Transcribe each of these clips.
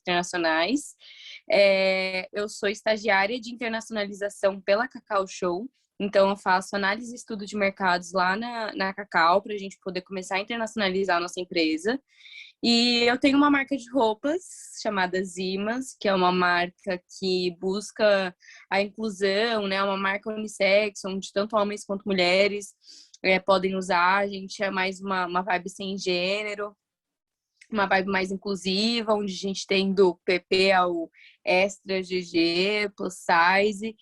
internacionais. Eu sou estagiária de internacionalização pela Cacau Show, então eu faço análise e estudo de mercados lá na Cacau, para a gente poder começar a internacionalizar a nossa empresa. E eu tenho uma marca de roupas chamada Zimas, que é uma marca que busca a inclusão, né? Uma marca unissex, onde tanto homens quanto mulheres podem usar. A gente é mais uma vibe sem gênero, uma vibe mais inclusiva, onde a gente tem do PP ao extra, GG, plus size.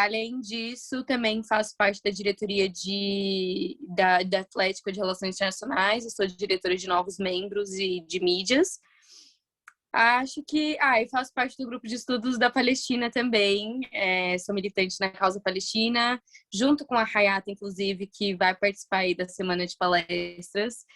Além disso, também faço parte da diretoria da Atlética de Relações Internacionais, eu sou diretora de novos membros e de mídias. Acho que. E faço parte do grupo de estudos da Palestina também. Sou militante na causa palestina, junto com a Hayata, inclusive, que vai participar aí da semana de palestras.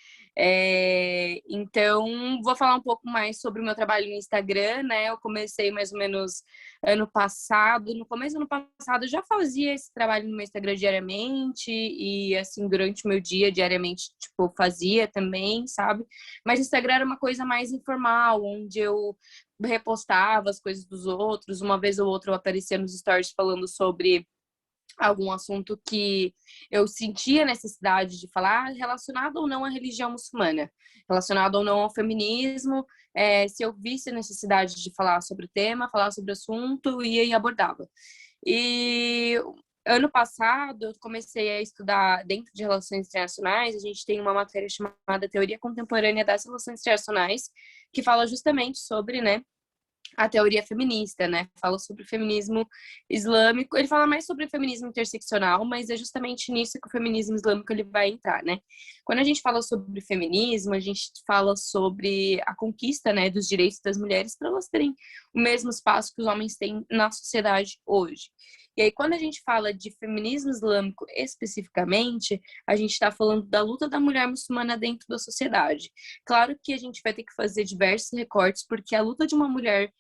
Então, vou falar um pouco mais sobre o meu trabalho no Instagram, né? Eu comecei mais ou menos ano passado. No começo do ano passado, eu já fazia esse trabalho no meu Instagram diariamente e, assim, durante o meu dia, diariamente, tipo, fazia também, sabe? Mas o Instagram era uma coisa mais informal, onde eu repostava as coisas dos outros. Uma vez ou outra eu aparecia nos stories falando sobre algum assunto que eu sentia necessidade de falar, relacionado ou não à religião muçulmana, relacionado ou não ao feminismo. Se eu visse necessidade de falar sobre o tema, falar sobre o assunto, ia e abordava. E ano passado eu comecei a estudar dentro de relações internacionais. A gente tem uma matéria chamada Teoria Contemporânea das Relações Internacionais, que fala justamente sobre, né, a teoria feminista, né? Fala sobre o feminismo islâmico. Ele fala mais sobre o feminismo interseccional, mas é justamente nisso que o feminismo islâmico ele vai entrar, né? Quando a gente fala sobre feminismo, a gente fala sobre a conquista, né, dos direitos das mulheres para elas terem o mesmo espaço que os homens têm na sociedade hoje. E aí, quando a gente fala de feminismo islâmico especificamente, a gente está falando da luta da mulher muçulmana dentro da sociedade. Claro que a gente vai ter que fazer diversos recortes, porque a luta de uma mulher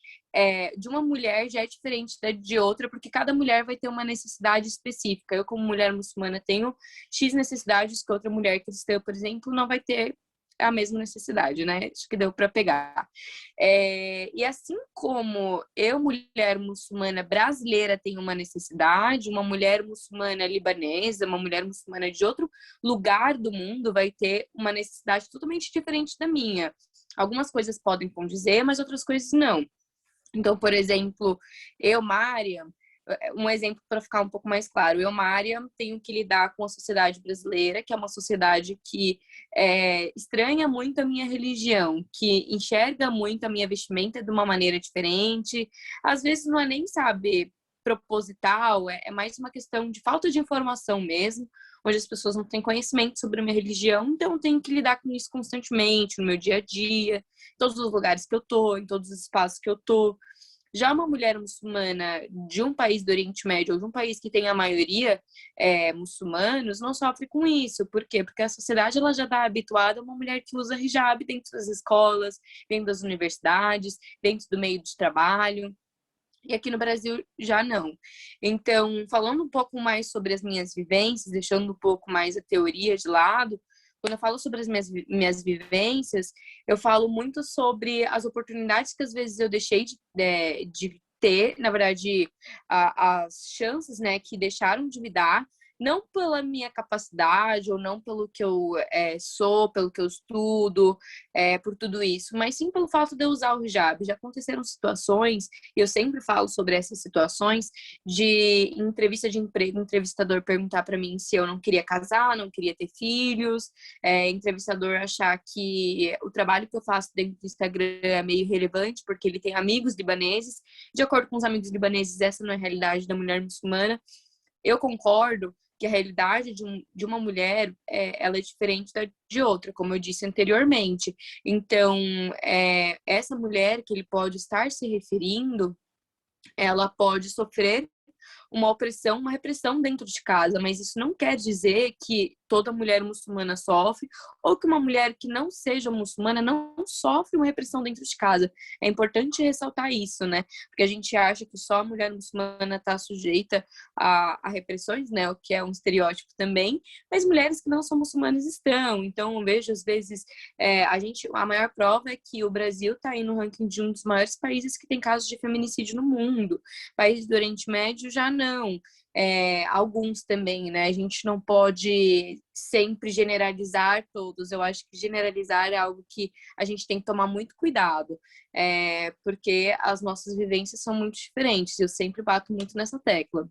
já é diferente da de outra, porque cada mulher vai ter uma necessidade específica. Eu, como mulher muçulmana, tenho X necessidades que outra mulher cristã, por exemplo, não vai ter a mesma necessidade, né? Acho que deu para pegar. E assim como eu, mulher muçulmana brasileira, tenho uma necessidade, uma mulher muçulmana libanesa, uma mulher muçulmana de outro lugar do mundo vai ter uma necessidade totalmente diferente da minha. Algumas coisas podem condizer, mas outras coisas não. Então, por exemplo, eu, Mária, um exemplo para ficar um pouco mais claro, eu, Mária, tenho que lidar com a sociedade brasileira, que é uma sociedade que estranha muito a minha religião, que enxerga muito a minha vestimenta de uma maneira diferente. Às vezes não é nem, sabe, proposital, é mais uma questão de falta de informação mesmo, onde as pessoas não têm conhecimento sobre a minha religião, então eu tenho que lidar com isso constantemente no meu dia a dia, em todos os lugares que eu tô, em todos os espaços que eu tô. Já uma mulher muçulmana de um país do Oriente Médio ou de um país que tem a maioria muçulmanos não sofre com isso. Por quê? Porque a sociedade ela já está habituada a uma mulher que usa hijab dentro das escolas, dentro das universidades, dentro do meio de trabalho. E aqui no Brasil já não. Então, falando um pouco mais sobre as minhas vivências, deixando um pouco mais a teoria de lado, quando eu falo sobre as minhas vivências, eu falo muito sobre as oportunidades que às vezes eu deixei de ter, na verdade, as chances, né, que deixaram de me dar, não pela minha capacidade ou não pelo que eu sou, pelo que eu estudo, por tudo isso, mas sim pelo fato de eu usar o hijab. Já aconteceram situações, e eu sempre falo sobre essas situações, de em entrevista de emprego, o entrevistador perguntar para mim se eu não queria casar, não queria ter filhos, entrevistador achar que o trabalho que eu faço dentro do Instagram é meio irrelevante, porque ele tem amigos libaneses. De acordo com os amigos libaneses, essa não é a realidade da mulher muçulmana. Eu concordo que a realidade de uma mulher ela é diferente da de outra, como eu disse anteriormente. Então, essa mulher que ele pode estar se referindo, ela pode sofrer uma opressão, uma repressão dentro de casa, mas isso não quer dizer que toda mulher muçulmana sofre ou que uma mulher que não seja muçulmana não sofre uma repressão dentro de casa. É importante ressaltar isso, né? Porque a gente acha que só a mulher muçulmana está sujeita a repressões, né? O que é um estereótipo também, mas mulheres que não são muçulmanas estão. Então, eu vejo, às vezes, a maior prova é que o Brasil está aí no ranking de um dos maiores países que tem casos de feminicídio no mundo. Países do Oriente Médio já não. Alguns também, né? A gente não pode sempre generalizar todos. Eu acho que generalizar é algo que a gente tem que tomar muito cuidado, porque as nossas vivências são muito diferentes. Eu sempre bato muito nessa tecla.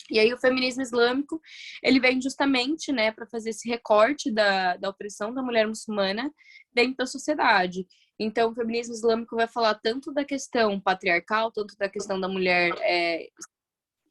E aí o feminismo islâmico, ele vem justamente, né, para fazer esse recorte da opressão da mulher muçulmana dentro da sociedade. Então, o feminismo islâmico vai falar tanto da questão patriarcal, tanto da questão da mulher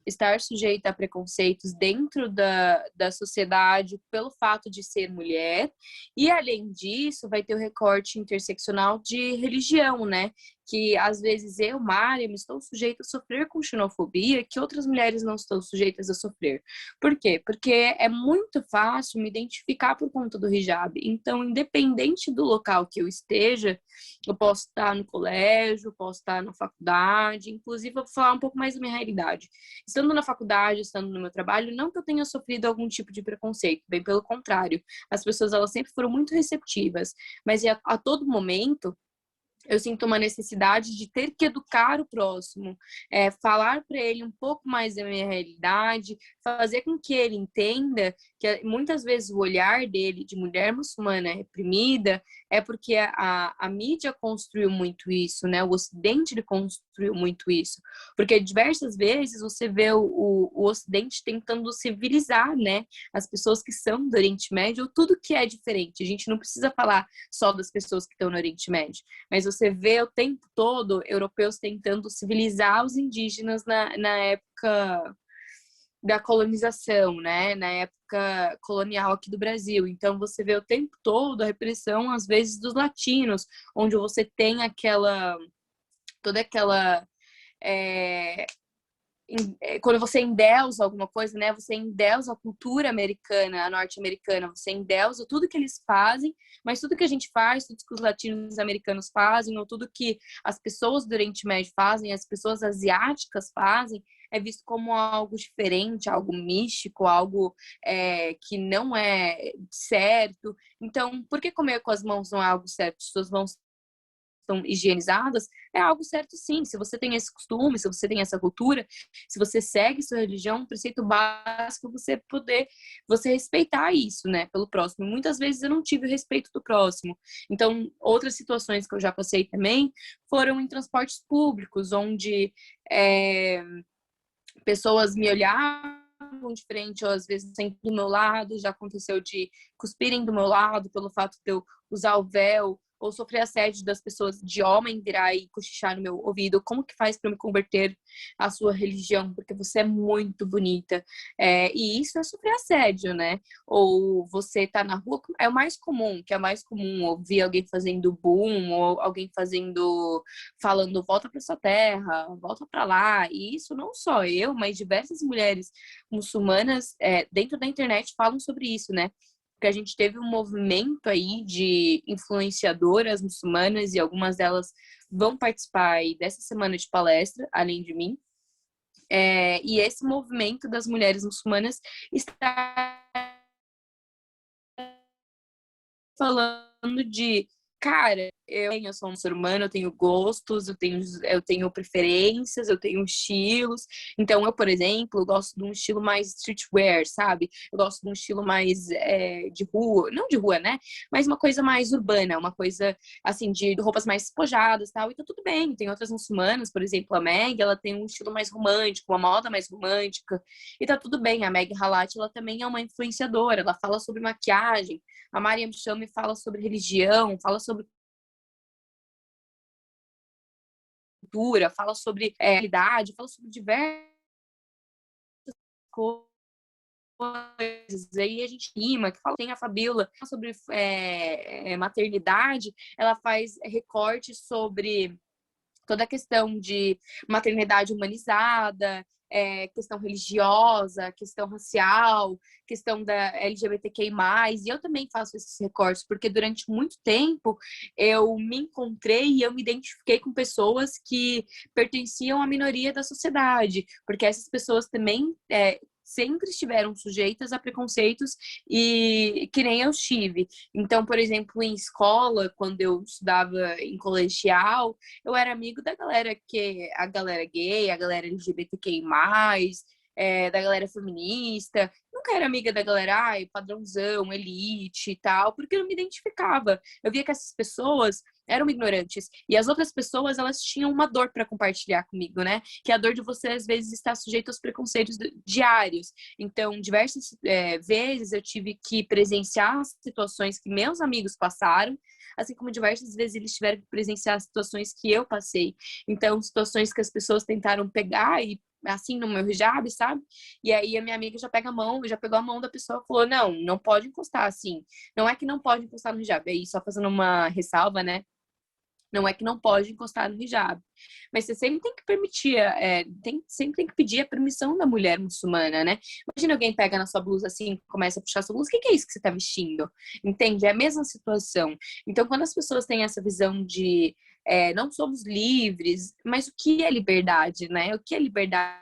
estar sujeita a preconceitos dentro da sociedade pelo fato de ser mulher. E, além disso, vai ter o recorte interseccional de religião, né? Que, às vezes, eu, Mariam, estou sujeita a sofrer com xenofobia que outras mulheres não estão sujeitas a sofrer. Por quê? Porque é muito fácil me identificar por conta do hijab. Então, independente do local que eu esteja, eu posso estar no colégio, posso estar na faculdade, inclusive eu vou falar um pouco mais da minha realidade. Estando na faculdade, estando no meu trabalho, não que eu tenha sofrido algum tipo de preconceito, bem pelo contrário. As pessoas, elas sempre foram muito receptivas, mas a todo momento eu sinto uma necessidade de ter que educar o próximo, falar para ele um pouco mais da minha realidade, fazer com que ele entenda que muitas vezes o olhar dele de mulher muçulmana reprimida é porque a mídia construiu muito isso, né? O Ocidente ele construiu muito isso. Porque diversas vezes você vê o Ocidente tentando civilizar, né? As pessoas que são do Oriente Médio, ou tudo que é diferente. A gente não precisa falar só das pessoas que estão no Oriente Médio, mas você vê o tempo todo europeus tentando civilizar os indígenas na época da colonização, né? Na época colonial aqui do Brasil. Então, você vê o tempo todo a repressão, às vezes, dos latinos, onde você tem toda aquela quando você endeusa alguma coisa, né? Você endeusa a cultura americana, a norte-americana, você endeusa tudo que eles fazem, mas tudo que a gente faz, tudo que os latinos americanos fazem, ou tudo que as pessoas do Oriente Médio fazem, as pessoas asiáticas fazem, é visto como algo diferente, algo místico, algo que não é certo. Então, por que comer com as mãos não é algo certo? Suas mãos estão higienizadas, é algo certo sim. Se você tem esse costume, se você tem essa cultura, se você segue sua religião, um preceito básico você respeitar isso, né, pelo próximo. Muitas vezes eu não tive o respeito do próximo. Então, outras situações que eu já passei também foram em transportes públicos, onde pessoas me olhavam diferente, ou às vezes sempre do meu lado, já aconteceu de cuspirem do meu lado pelo fato de eu usar o véu, ou sofrer assédio das pessoas de homem virar e cochichar no meu ouvido, como que faz para me converter à sua religião? Porque você é muito bonita. E isso é sofrer assédio, né? Ou você tá na rua, é o mais comum, que é mais comum ouvir alguém fazendo boom, ou alguém falando volta para sua terra, volta para lá. E isso não só eu, mas diversas mulheres muçulmanas dentro da internet falam sobre isso, né? Porque a gente teve um movimento aí de influenciadoras muçulmanas e algumas delas vão participar aí dessa semana de palestra, além de mim. E esse movimento das mulheres muçulmanas está falando de, cara, eu sou um ser humano, eu tenho gostos, eu tenho preferências, eu tenho estilos. Então, eu, por exemplo, gosto de um estilo mais streetwear, sabe? Eu gosto de um estilo mais de rua, não de rua, né? Mas uma coisa mais urbana, uma coisa, assim, de roupas mais despojadas e tal. E tá tudo bem. Tem outras muçulmanas, por exemplo, a Meg, ela tem um estilo mais romântico, uma moda mais romântica. E tá tudo bem. A Meg Halat, ela também é uma influenciadora. Ela fala sobre maquiagem. A Mariam Chame fala sobre religião, fala sobre cultura, fala sobre realidade, fala sobre diversas coisas. Aí a gente rima, que fala, tem a Fabiola sobre maternidade, ela faz recortes sobre toda a questão de maternidade humanizada, questão religiosa, questão racial, questão da LGBTQI+, e eu também faço esses recortes, porque durante muito tempo eu me encontrei e eu me identifiquei com pessoas que pertenciam à minoria da sociedade, porque essas pessoas também sempre estiveram sujeitas a preconceitos e que nem eu estive. Então, por exemplo, em escola, quando eu estudava em colegial, eu era amigo da galera a galera gay, a galera LGBTQI+, da galera feminista. Nunca era amiga da galera, padrãozão, elite e tal, porque eu não me identificava. Eu via que essas pessoas eram ignorantes. E as outras pessoas, elas tinham uma dor para compartilhar comigo, né? Que é a dor de você, às vezes, estar sujeito aos preconceitos diários. Então, diversas vezes eu tive que presenciar situações que meus amigos passaram, assim como diversas vezes eles tiveram que presenciar situações que eu passei. Então, situações que as pessoas tentaram pegar e assim no meu hijab, sabe? E aí a minha amiga já pegou a mão da pessoa e falou: não pode encostar assim. Não é que não pode encostar no hijab. Aí, só fazendo uma ressalva, né? Não é que não pode encostar no hijab. Mas você sempre tem que permitir, sempre tem que pedir a permissão da mulher muçulmana, né? Imagina alguém pega na sua blusa assim, começa a puxar sua blusa, o que é isso que você tá vestindo? Entende? É a mesma situação. Então, quando as pessoas têm essa visão de não somos livres, mas o que é liberdade, né? O que é liberdade?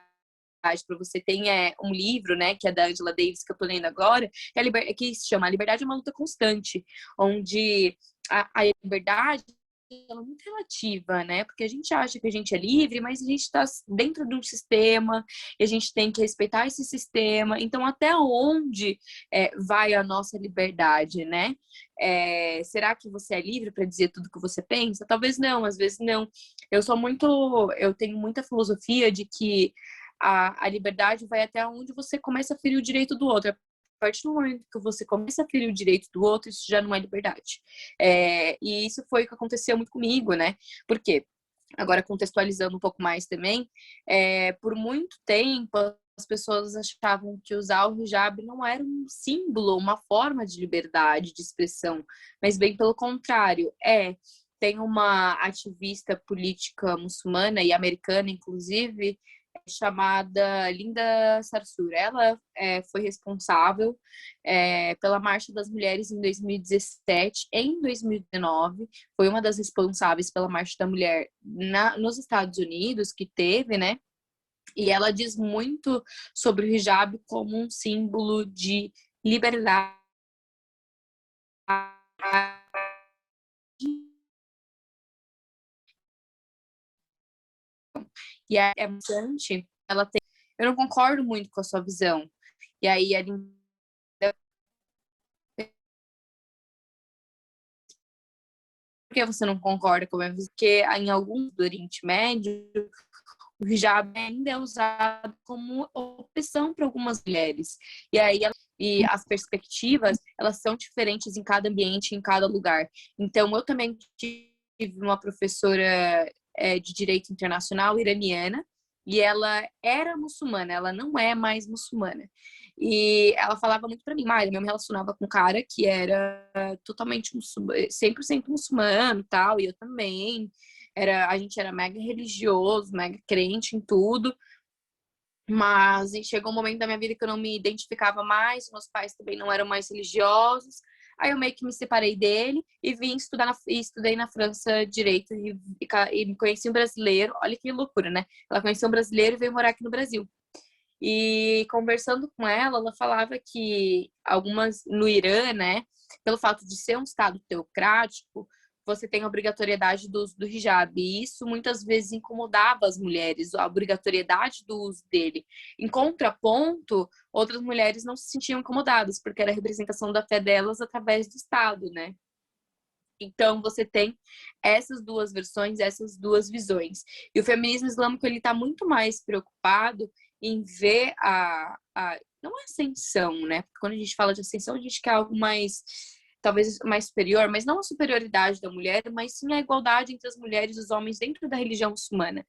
Para você tem um livro, né, que é da Angela Davis, que eu tô lendo agora, que se chama A Liberdade é uma Luta Constante, onde a liberdade ela é muito relativa, né? Porque a gente acha que a gente é livre, mas a gente está dentro de um sistema e a gente tem que respeitar esse sistema. Então, até onde vai a nossa liberdade, né? Será que você é livre para dizer tudo que você pensa? Talvez não, às vezes não. Eu tenho muita filosofia de que a liberdade vai até onde você começa a ferir o direito do outro. A partir do momento que você começa a ferir o direito do outro, isso já não é liberdade. E isso foi o que aconteceu muito comigo, né? Por quê? Agora, contextualizando um pouco mais também, por muito tempo, as pessoas achavam que usar o hijab não era um símbolo, uma forma de liberdade, de expressão, mas bem pelo contrário, Tem uma ativista política muçulmana e americana, inclusive, chamada Linda Sarsour. Ela foi responsável pela Marcha das Mulheres em 2017. Em 2019, foi uma das responsáveis pela Marcha da Mulher nos Estados Unidos, que teve, né? E ela diz muito sobre o hijab como um símbolo de liberdade. E é bastante, ela tem. Eu não concordo muito com a sua visão. E aí a Linda, por que você não concorda com a minha visão? Porque em alguns do Oriente Médio, o hijab ainda é usado como opção para algumas mulheres. E aí e as perspectivas, elas são diferentes em cada ambiente, em cada lugar. Então, eu também tive uma professora de direito internacional iraniana, e ela era muçulmana, ela não é mais muçulmana. E ela falava muito para mim, Mário, eu me relacionava com um cara que era totalmente 100% muçulmano, tal, e eu também. A gente era mega religioso, mega crente em tudo. Mas chegou um momento da minha vida que eu não me identificava mais, meus pais também não eram mais religiosos. Aí eu meio que me separei dele e vim estudei na França direito e conheci um brasileiro. Olha que loucura, né? Ela conheceu um brasileiro e veio morar aqui no Brasil. E conversando com ela falava que algumas no Irã, né, pelo fato de ser um estado teocrático, você tem a obrigatoriedade do uso do hijab. E isso muitas vezes incomodava as mulheres, a obrigatoriedade do uso dele. Em contraponto, outras mulheres não se sentiam incomodadas, porque era a representação da fé delas através do Estado, né? Então, você tem essas duas versões, essas duas visões. E o feminismo islâmico, ele está muito mais preocupado em ver não a ascensão, né? Porque quando a gente fala de ascensão, a gente quer algo mais, talvez mais superior, mas não a superioridade da mulher, mas sim a igualdade entre as mulheres e os homens dentro da religião muçulmana.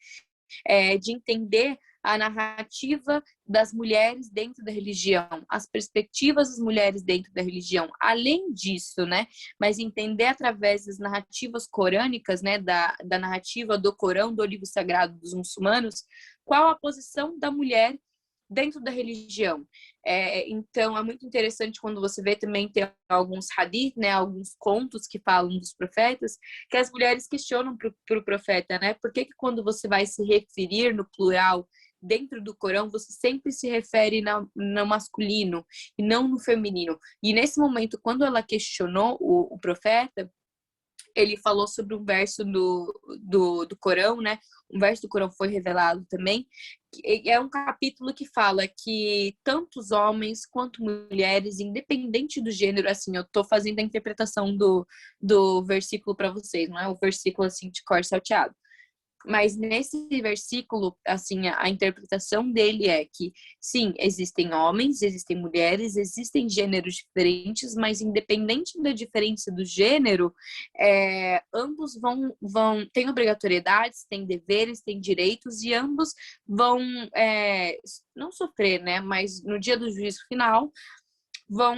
De entender a narrativa das mulheres dentro da religião, as perspectivas das mulheres dentro da religião. Além disso, né, mas entender através das narrativas corânicas, né, da narrativa do Corão, do livro sagrado dos muçulmanos, qual a posição da mulher dentro da religião. Então, é muito interessante quando você vê também, tem alguns hadith, né, alguns contos que falam dos profetas, que as mulheres questionam para o profeta, né, por que quando você vai se referir no plural dentro do Corão, você sempre se refere no masculino e não no feminino. E nesse momento, quando ela questionou o profeta, ele falou sobre um verso do Corão, né? Um verso do Corão foi revelado também. É um capítulo que fala que tanto os homens quanto mulheres, independente do gênero, assim, eu tô fazendo a interpretação do versículo para vocês, não é o versículo assim de cor salteado. Mas nesse versículo, assim, a interpretação dele é que, sim, existem homens, existem mulheres, existem gêneros diferentes, mas independente da diferença do gênero, ambos têm obrigatoriedades, têm deveres, têm direitos, e ambos vão, não sofrer, né, mas no dia do juízo final, vão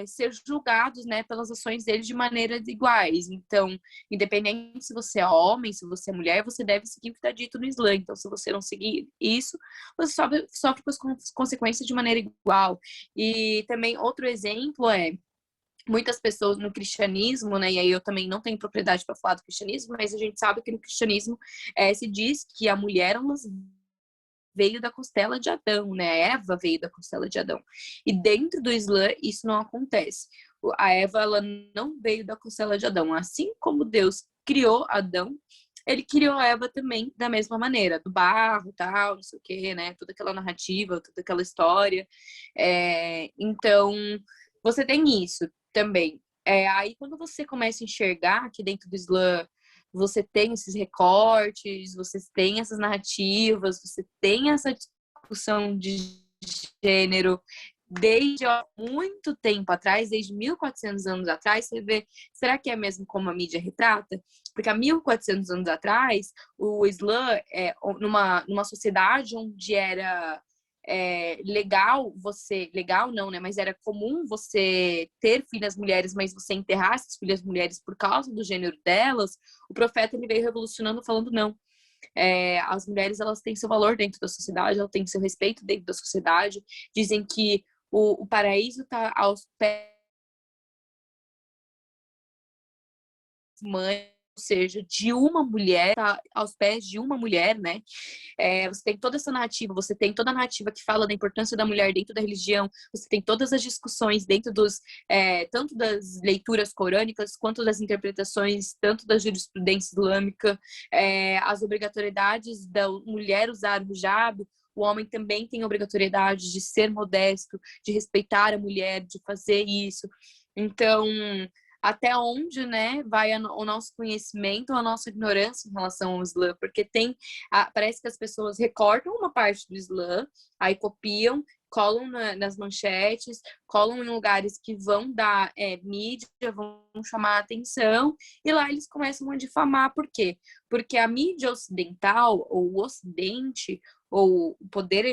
ser julgados, né, pelas ações deles de maneiras iguais. Então, independente se você é homem, se você é mulher, você deve seguir o que está dito no Islã. Então, se você não seguir isso, você sofre com as consequências de maneira igual. E também outro exemplo muitas pessoas no cristianismo, né, e aí eu também não tenho propriedade para falar do cristianismo, mas a gente sabe que no cristianismo se diz que a mulher, ela veio da costela de Adão, né? A Eva veio da costela de Adão. E dentro do Islã, isso não acontece. A Eva, ela não veio da costela de Adão. Assim como Deus criou Adão, ele criou a Eva também da mesma maneira, do barro, tal, não sei o quê, né? Toda aquela narrativa, toda aquela história. Então, você tem isso também. Aí, quando você começa a enxergar que dentro do Islã você tem esses recortes, você tem essas narrativas, você tem essa discussão de gênero desde muito tempo atrás, desde 1400 anos atrás, você vê, será que é mesmo como a mídia retrata? Porque há 1400 anos atrás, o Islã, numa sociedade onde era legal não, né? Mas era comum você ter filhas mulheres, mas você enterrar essas filhas mulheres por causa do gênero delas, o profeta ele veio revolucionando falando não. As mulheres elas têm seu valor dentro da sociedade, elas têm seu respeito dentro da sociedade. Dizem que o paraíso está aos pés da mãe, ou seja, de uma mulher, tá aos pés de uma mulher, né? Você tem toda essa narrativa, você tem toda a narrativa que fala da importância da mulher dentro da religião, você tem todas as discussões dentro tanto das leituras corânicas, quanto das interpretações, tanto da jurisprudência islâmica, as obrigatoriedades da mulher usar o hijab, o homem também tem a obrigatoriedade de ser modesto, de respeitar a mulher, de fazer isso. Então, até onde, né, vai o nosso conhecimento, a nossa ignorância em relação ao Islã, porque parece que as pessoas recortam uma parte do Islã, aí copiam, colam nas manchetes, colam em lugares que vão dar mídia, vão chamar a atenção, e lá eles começam a difamar. Por quê? Porque a mídia ocidental, ou o Ocidente, ou o poder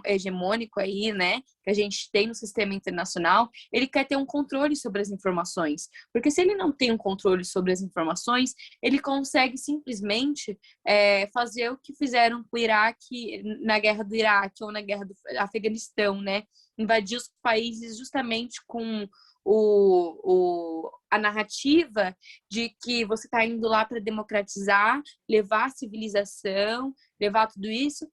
hegemônico aí, né, que a gente tem no sistema internacional, ele quer ter um controle sobre as informações. Porque se ele não tem um controle sobre as informações, ele consegue simplesmente fazer o que fizeram com o Iraque, na guerra do Iraque ou na guerra do Afeganistão, né? Invadir os países justamente com a narrativa de que você está indo lá para democratizar, levar a civilização, levar tudo isso.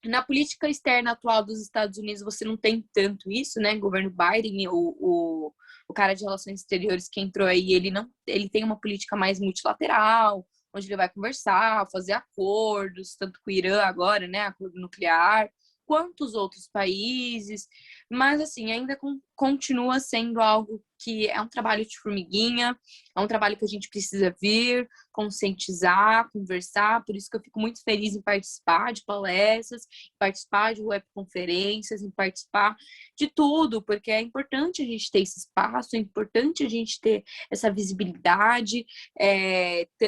Na política externa atual dos Estados Unidos, você não tem tanto isso, né? O governo Biden, o cara de relações exteriores que entrou aí, ele tem uma política mais multilateral, onde ele vai conversar, fazer acordos, tanto com o Irã agora, né? Acordo nuclear, quanto os outros países. Mas, assim, ainda continua sendo algo que é um trabalho de formiguinha, é um trabalho que a gente precisa vir, conscientizar, conversar. Por isso que eu fico muito feliz em participar de palestras, em participar de webconferências, em participar de tudo, porque é importante a gente ter esse espaço, é importante a gente ter essa visibilidade.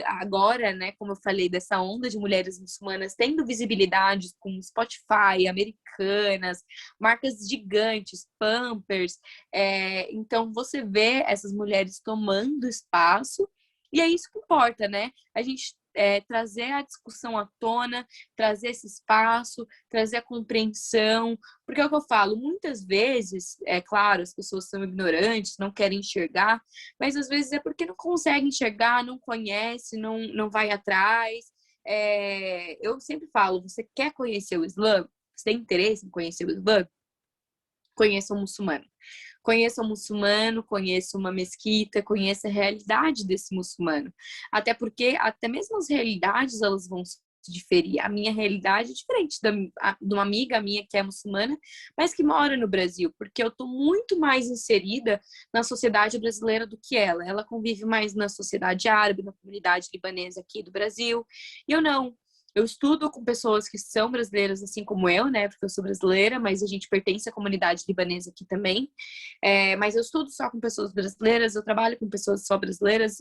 Agora, né, como eu falei, dessa onda de mulheres muçulmanas tendo visibilidade com Spotify, Americanas, marcas gigantes, Pampers. Então, você vê essas mulheres tomando espaço, e é isso que importa, né? A gente trazer a discussão à tona, trazer esse espaço, trazer a compreensão, porque é o que eu falo, muitas vezes, é claro, as pessoas são ignorantes, não querem enxergar, mas às vezes é porque não consegue enxergar, não conhece, não vai atrás. Eu sempre falo, você quer conhecer o Islã? Você tem interesse em conhecer o Islã? Conheça o muçulmano. Conheça o muçulmano, conheça uma mesquita, conheça a realidade desse muçulmano. Até porque, até mesmo as realidades, elas vão se diferir. A minha realidade é diferente de uma amiga minha que é muçulmana, mas que mora no Brasil, porque eu estou muito mais inserida na sociedade brasileira do que ela. Ela convive mais na sociedade árabe, na comunidade libanesa aqui do Brasil, e eu não. Eu estudo com pessoas que são brasileiras, assim como eu, né? Porque eu sou brasileira, mas a gente pertence à comunidade libanesa aqui também. Mas eu estudo só com pessoas brasileiras, eu trabalho com pessoas só brasileiras,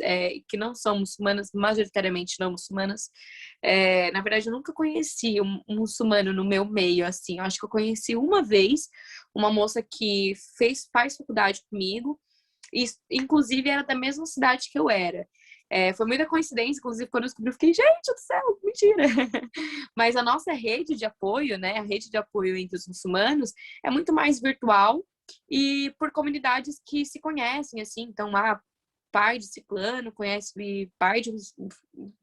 que não são muçulmanas, majoritariamente não muçulmanas. Na verdade, eu nunca conheci um muçulmano no meu meio, assim. Eu acho que eu conheci uma vez uma moça que faz faculdade comigo, e, inclusive, era da mesma cidade que eu era. Foi muita coincidência, inclusive, quando eu descobri, eu fiquei, gente do céu, mentira! Mas a nossa rede de apoio, né, a rede de apoio entre os muçulmanos é muito mais virtual e por comunidades que se conhecem, assim, então, pai de ciclano conhece pai de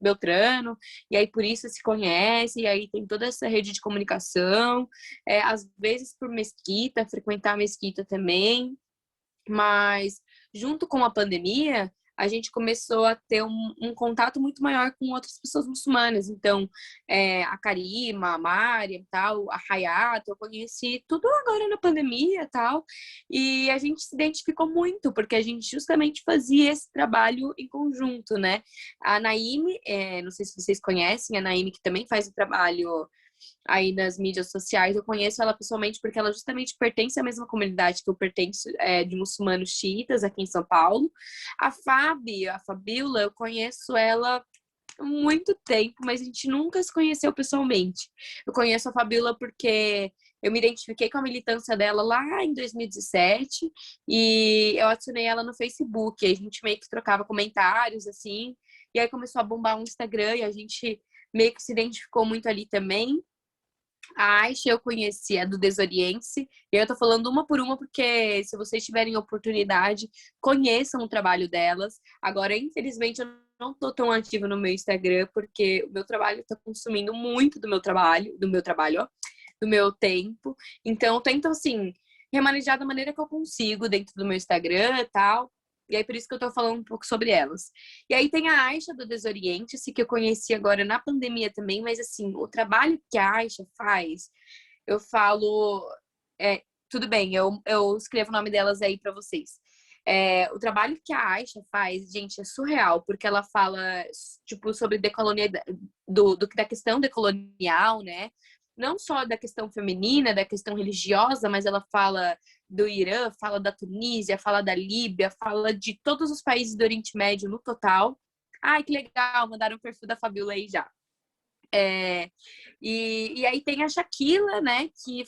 Beltrano, e aí por isso se conhece, e aí tem toda essa rede de comunicação, às vezes por mesquita, frequentar a mesquita também, mas junto com a pandemia, a gente começou a ter um contato muito maior com outras pessoas muçulmanas. Então, a Karima, a Mari, tal, a Hayat, eu conheci tudo agora na pandemia, tal. E a gente se identificou muito, porque a gente justamente fazia esse trabalho em conjunto, né? A Naime, não sei se vocês conhecem, a Naime que também faz o trabalho aí nas mídias sociais. Eu conheço ela pessoalmente porque ela justamente pertence à mesma comunidade que eu pertenço, de muçulmanos xiitas aqui em São Paulo. A Fabiola, eu conheço ela há muito tempo, mas a gente nunca se conheceu pessoalmente. Eu conheço a Fabiola porque eu me identifiquei com a militância dela lá em 2017 e eu adicionei ela no Facebook. A gente meio que trocava comentários, assim, e aí começou a bombar o Instagram e a gente meio que se identificou muito ali também. A Aisha eu conheci, a do Desoriente-se, e eu tô falando uma por uma porque se vocês tiverem oportunidade, conheçam o trabalho delas. Agora, infelizmente, eu não tô tão ativa no meu Instagram porque o meu trabalho tá consumindo muito ó, do meu tempo. Então, eu tento, assim, remanejar da maneira que eu consigo dentro do meu Instagram e tal. E aí, por isso que eu tô falando um pouco sobre elas. E aí tem a Aisha do Desoriente-se, que eu conheci agora na pandemia também, mas assim, o trabalho que a Aisha faz, eu falo. Tudo bem, eu escrevo o nome delas aí pra vocês. O trabalho que a Aisha faz, gente, é surreal, porque ela fala, tipo, sobre da questão decolonial, né? Não só da questão feminina, da questão religiosa, mas ela fala do Irã, fala da Tunísia, fala da Líbia, fala de todos os países do Oriente Médio no total. Ai, que legal, mandaram o perfil da Fabiola aí já. E aí tem a Shakila, né, que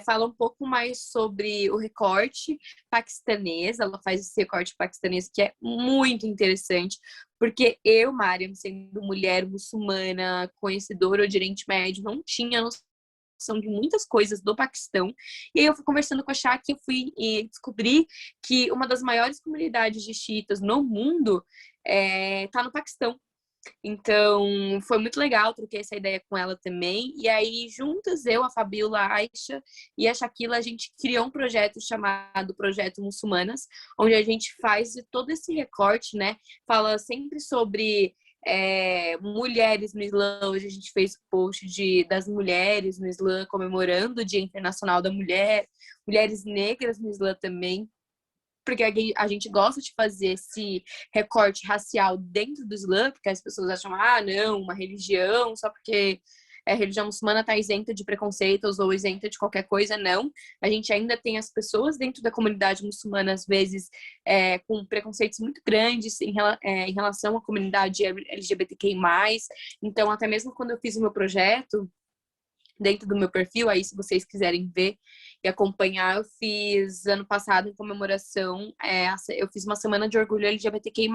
fala um pouco mais sobre o recorte paquistanês. Ela faz esse recorte paquistanês que é muito interessante, porque eu, Mariam, sendo mulher muçulmana, conhecedora do Oriente Médio, não tinha noção de muitas coisas do Paquistão. E aí eu fui conversando com a Shak e eu fui descobrir que uma das maiores comunidades de xiitas no mundo está no Paquistão. Então, foi muito legal, troquei essa ideia com ela também. E aí, juntas, eu, a Fabiola, a Aisha e a Shakila, a gente criou um projeto chamado Projeto Muçulmanas, onde a gente faz todo esse recorte, né? Fala sempre sobre mulheres no Islã. Hoje a gente fez o post das mulheres no Islã, comemorando o Dia Internacional da Mulher, mulheres negras no Islã também, porque a gente gosta de fazer esse recorte racial dentro do Islã, porque as pessoas acham, não, uma religião, só porque a religião muçulmana está isenta de preconceitos ou isenta de qualquer coisa, não. A gente ainda tem as pessoas dentro da comunidade muçulmana, às vezes, com preconceitos muito grandes em relação à comunidade LGBTQI+. Então, até mesmo quando eu fiz o meu projeto, dentro do meu perfil, aí se vocês quiserem ver e acompanhar, eu fiz ano passado em comemoração, eu fiz uma semana de orgulho LGBTQI+.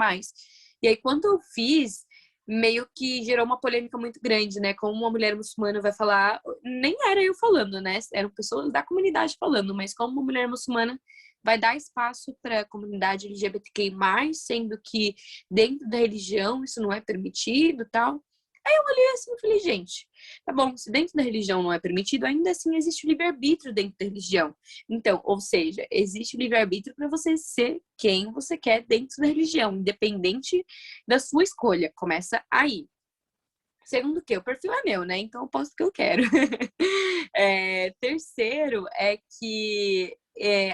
E aí quando eu fiz, meio que gerou uma polêmica muito grande, né? Como uma mulher muçulmana vai falar, nem era eu falando, né? Eram pessoas da comunidade falando, mas como uma mulher muçulmana vai dar espaço para a comunidade LGBTQI+, sendo que dentro da religião isso não é permitido, tal. Aí eu olhei assim e falei, gente, tá bom, se dentro da religião não é permitido, ainda assim existe o livre-arbítrio dentro da religião. Então, ou seja, existe o livre-arbítrio para você ser quem você quer dentro da religião, independente da sua escolha. Começa aí. Segundo o quê? O perfil é meu, né? Então eu posto o que eu quero. Terceiro é que,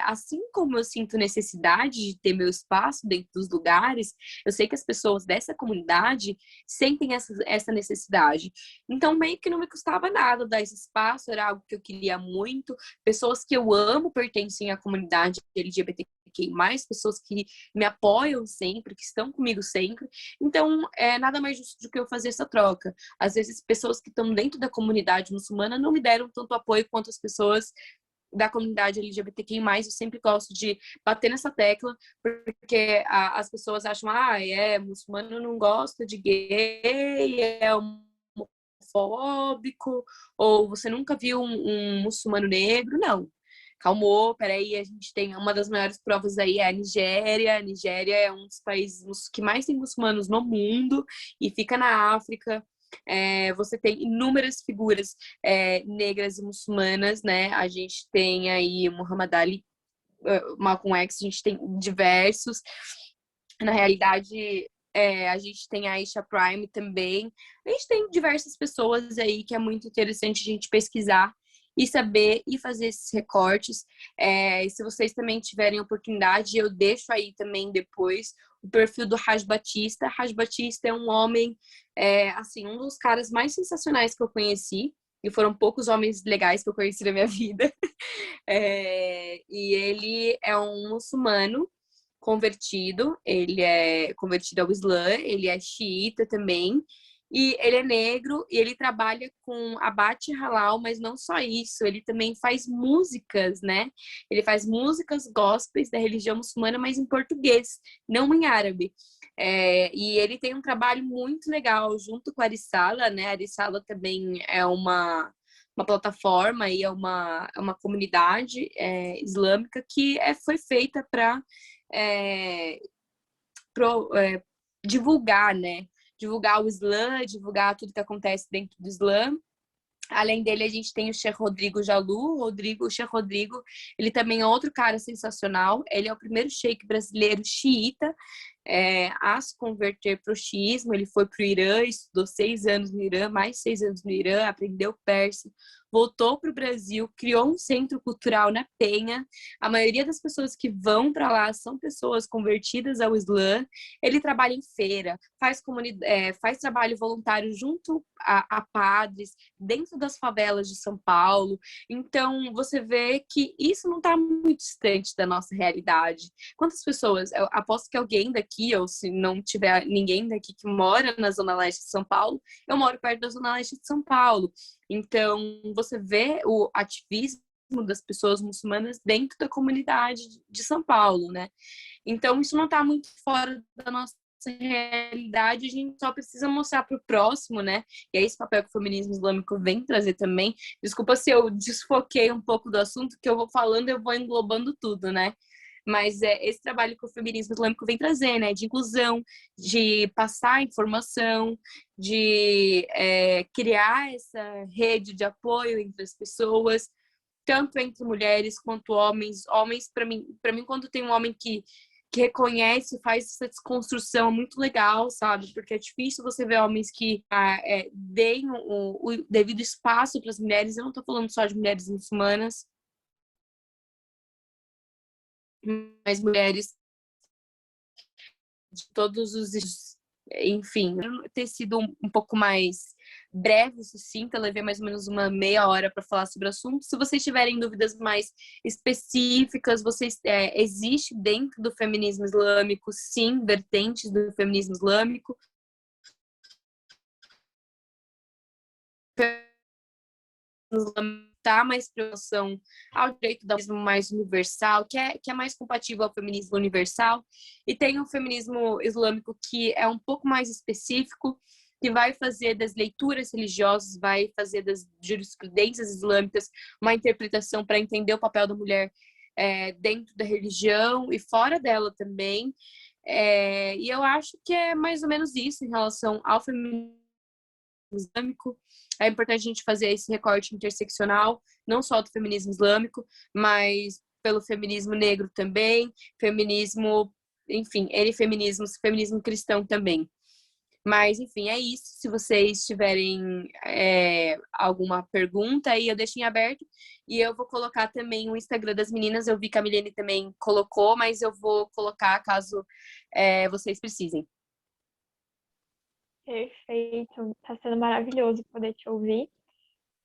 assim como eu sinto necessidade de ter meu espaço dentro dos lugares, eu sei que as pessoas dessa comunidade sentem essa necessidade. Então, meio que não me custava nada dar esse espaço, era algo que eu queria muito. Pessoas que eu amo pertencem à comunidade LGBTQI+, pessoas que me apoiam sempre, que estão comigo sempre. Então, é nada mais justo do que eu fazer essa troca. Às vezes, pessoas que estão dentro da comunidade muçulmana não me deram tanto apoio quanto as pessoas da comunidade LGBTQI+. Eu sempre gosto de bater nessa tecla, porque as pessoas acham, muçulmano não gosta de gay, é homofóbico, ou você nunca viu um muçulmano negro. Não. Calmou, peraí, a gente tem uma das maiores provas aí, é a Nigéria. A Nigéria é um dos países que mais tem muçulmanos no mundo e fica na África. Você tem inúmeras figuras negras e muçulmanas, né? A gente tem aí Muhammad Ali, Malcolm X, a gente tem diversos. Na realidade, a gente tem a Aisha Prime também. A gente tem diversas pessoas aí que é muito interessante a gente pesquisar e saber e fazer esses recortes. E se vocês também tiverem oportunidade, eu deixo aí também depois o perfil do Raj Batista. Raj Batista é um homem, assim, um dos caras mais sensacionais que eu conheci. E foram poucos homens legais que eu conheci na minha vida. E ele é um muçulmano convertido, ele é convertido ao Islã, ele é xiita também, e ele é negro e ele trabalha com abate halal, mas não só isso, ele também faz músicas, né? Ele faz músicas gospels da religião muçulmana, mas em português, não em árabe. E ele tem um trabalho muito legal junto com a Arisala, né? A Arisala também é uma plataforma e é uma comunidade islâmica que foi feita para divulgar, né? Divulgar o Islã, divulgar tudo que acontece dentro do Islã. Além dele, a gente tem o Sheikh Rodrigo Jalu. O Sheikh Rodrigo, ele também é outro cara sensacional. Ele é o primeiro sheik brasileiro xiita a se converter para o xiismo. Ele foi para o Irã, estudou 6 anos no Irã, mais 6 anos no Irã, aprendeu persa, voltou para o Brasil, criou um centro cultural na Penha. A maioria das pessoas que vão para lá são pessoas convertidas ao Islã. Ele trabalha em feira, faz trabalho voluntário junto a padres, dentro das favelas de São Paulo. Então, você vê que isso não está muito distante da nossa realidade. Quantas pessoas, eu aposto que alguém daqui, ou se não tiver ninguém daqui que mora na Zona Leste de São Paulo, eu moro perto da Zona Leste de São Paulo. Então, você vê o ativismo das pessoas muçulmanas dentro da comunidade de São Paulo, né? Então, isso não está muito fora da nossa realidade, a gente só precisa mostrar para o próximo, né? E é esse papel que o feminismo islâmico vem trazer também. Desculpa se eu desfoquei um pouco do assunto, que eu vou falando, eu vou englobando tudo, né? Mas é esse trabalho que o feminismo islâmico vem trazer, né? De inclusão, de passar informação, de criar essa rede de apoio entre as pessoas, tanto entre mulheres quanto homens. Homens, para mim, quando tem um homem que reconhece, faz essa desconstrução muito legal, sabe? Porque é difícil você ver homens que deem o devido espaço para as mulheres. Eu não estou falando só de mulheres muçulmanas, mas mulheres de todos os... Enfim, ter sido um pouco mais breve, sucinta, levei mais ou menos uma meia hora para falar sobre o assunto. Se vocês tiverem dúvidas mais específicas, existe dentro do feminismo islâmico, sim, vertentes do feminismo islâmico. Tá mais promoção ao direito do feminismo mais universal, que é mais compatível ao feminismo universal, e tem o feminismo islâmico que é um pouco mais específico, que vai fazer das leituras religiosas, vai fazer das jurisprudências islâmicas uma interpretação para entender o papel da mulher dentro da religião e fora dela também. E eu acho que é mais ou menos isso em relação ao feminismo islâmico. É importante a gente fazer esse recorte interseccional, não só do feminismo islâmico, mas pelo feminismo negro também, feminismo, enfim, feminismo cristão também. Mas, enfim, é isso. Se vocês tiverem alguma pergunta, aí eu deixo em aberto. E eu vou colocar também o Instagram das meninas. Eu vi que a Milene também colocou, mas eu vou colocar caso vocês precisem. Perfeito. Tá sendo maravilhoso poder te ouvir.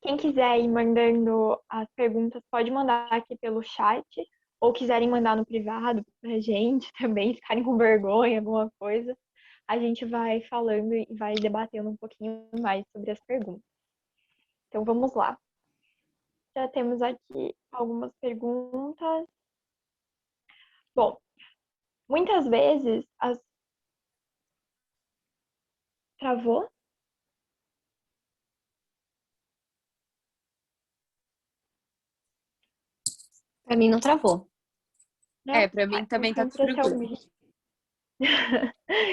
Quem quiser ir mandando as perguntas, pode mandar aqui pelo chat. Ou quiserem mandar no privado pra gente também, ficarem com vergonha, alguma coisa. A gente vai falando e vai debatendo um pouquinho mais sobre as perguntas. Então vamos lá. Já temos aqui algumas perguntas. Bom, muitas vezes as. Travou? Pra mim não travou. Não? Pra mim também tá tudo tranquilo.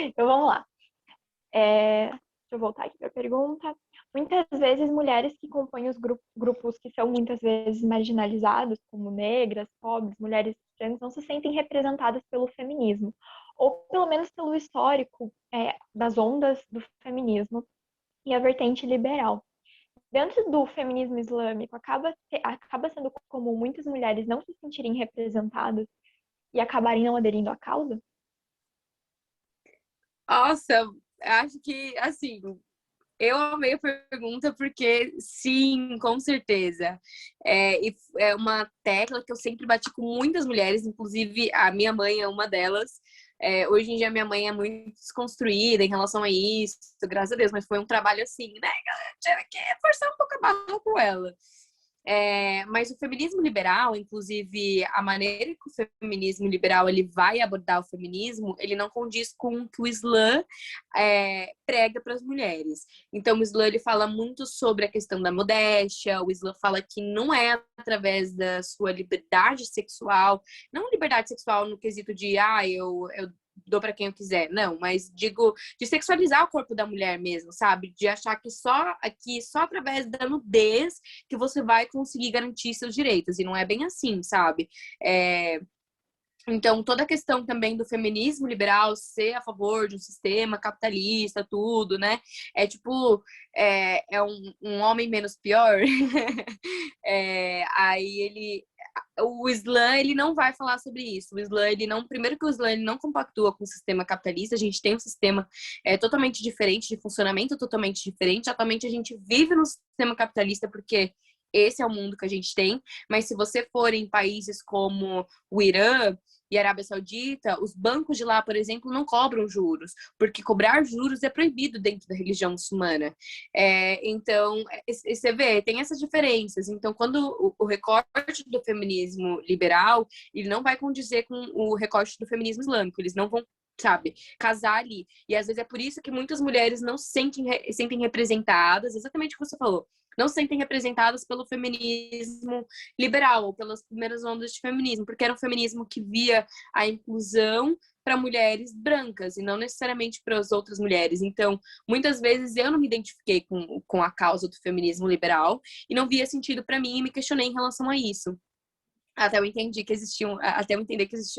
Então vamos lá. Deixa eu voltar aqui para a pergunta. Muitas vezes, mulheres que compõem os grupos que são muitas vezes marginalizados, como negras, pobres, mulheres trans, não se sentem representadas pelo feminismo, ou pelo menos pelo histórico das ondas do feminismo e a vertente liberal. Dentro do feminismo islâmico, acaba sendo comum muitas mulheres não se sentirem representadas e acabarem não aderindo à causa? Nossa, acho que, assim, eu amei a pergunta porque, sim, com certeza. E é uma tecla que eu sempre bati com muitas mulheres, inclusive a minha mãe é uma delas. Hoje em dia, minha mãe é muito desconstruída em relação a isso, graças a Deus, mas foi um trabalho assim, né? Tive que forçar um pouco a barra com ela. Mas o feminismo liberal, inclusive a maneira que o feminismo liberal ele vai abordar o feminismo, ele não condiz com o que o Islã prega para as mulheres. Então, o Islã ele fala muito sobre a questão da modéstia, o Islã fala que não é através da sua liberdade sexual, não liberdade sexual no quesito de, eu dou para quem eu quiser, não, mas digo de sexualizar o corpo da mulher mesmo, sabe? De achar que só através da nudez que você vai conseguir garantir seus direitos, e não é bem assim, sabe? Então, toda a questão também do feminismo liberal ser a favor de um sistema capitalista, tudo, né? Um homem menos pior. Aí o Islã, ele não vai falar sobre isso. O Islã, primeiro que o Islã, ele não compactua com o sistema capitalista. A gente tem um sistema totalmente diferente, de funcionamento totalmente diferente. Atualmente, a gente vive no sistema capitalista porque esse é o mundo que a gente tem. Mas se você for em países como o Irã e Arábia Saudita, os bancos de lá, por exemplo, não cobram juros, porque cobrar juros é proibido dentro da religião muçulmana. Então, você vê, tem essas diferenças. Então, quando o recorte do feminismo liberal, ele não vai condizer com o recorte do feminismo islâmico, eles não vão, sabe, casar ali. E às vezes é por isso que muitas mulheres não se sentem representadas, exatamente o que você falou, não se sentem representadas pelo feminismo liberal, ou pelas primeiras ondas de feminismo, porque era um feminismo que via a inclusão para mulheres brancas e não necessariamente para as outras mulheres. Então, muitas vezes eu não me identifiquei com a causa do feminismo liberal e não via sentido para mim e me questionei em relação a isso. Até eu entender que existiam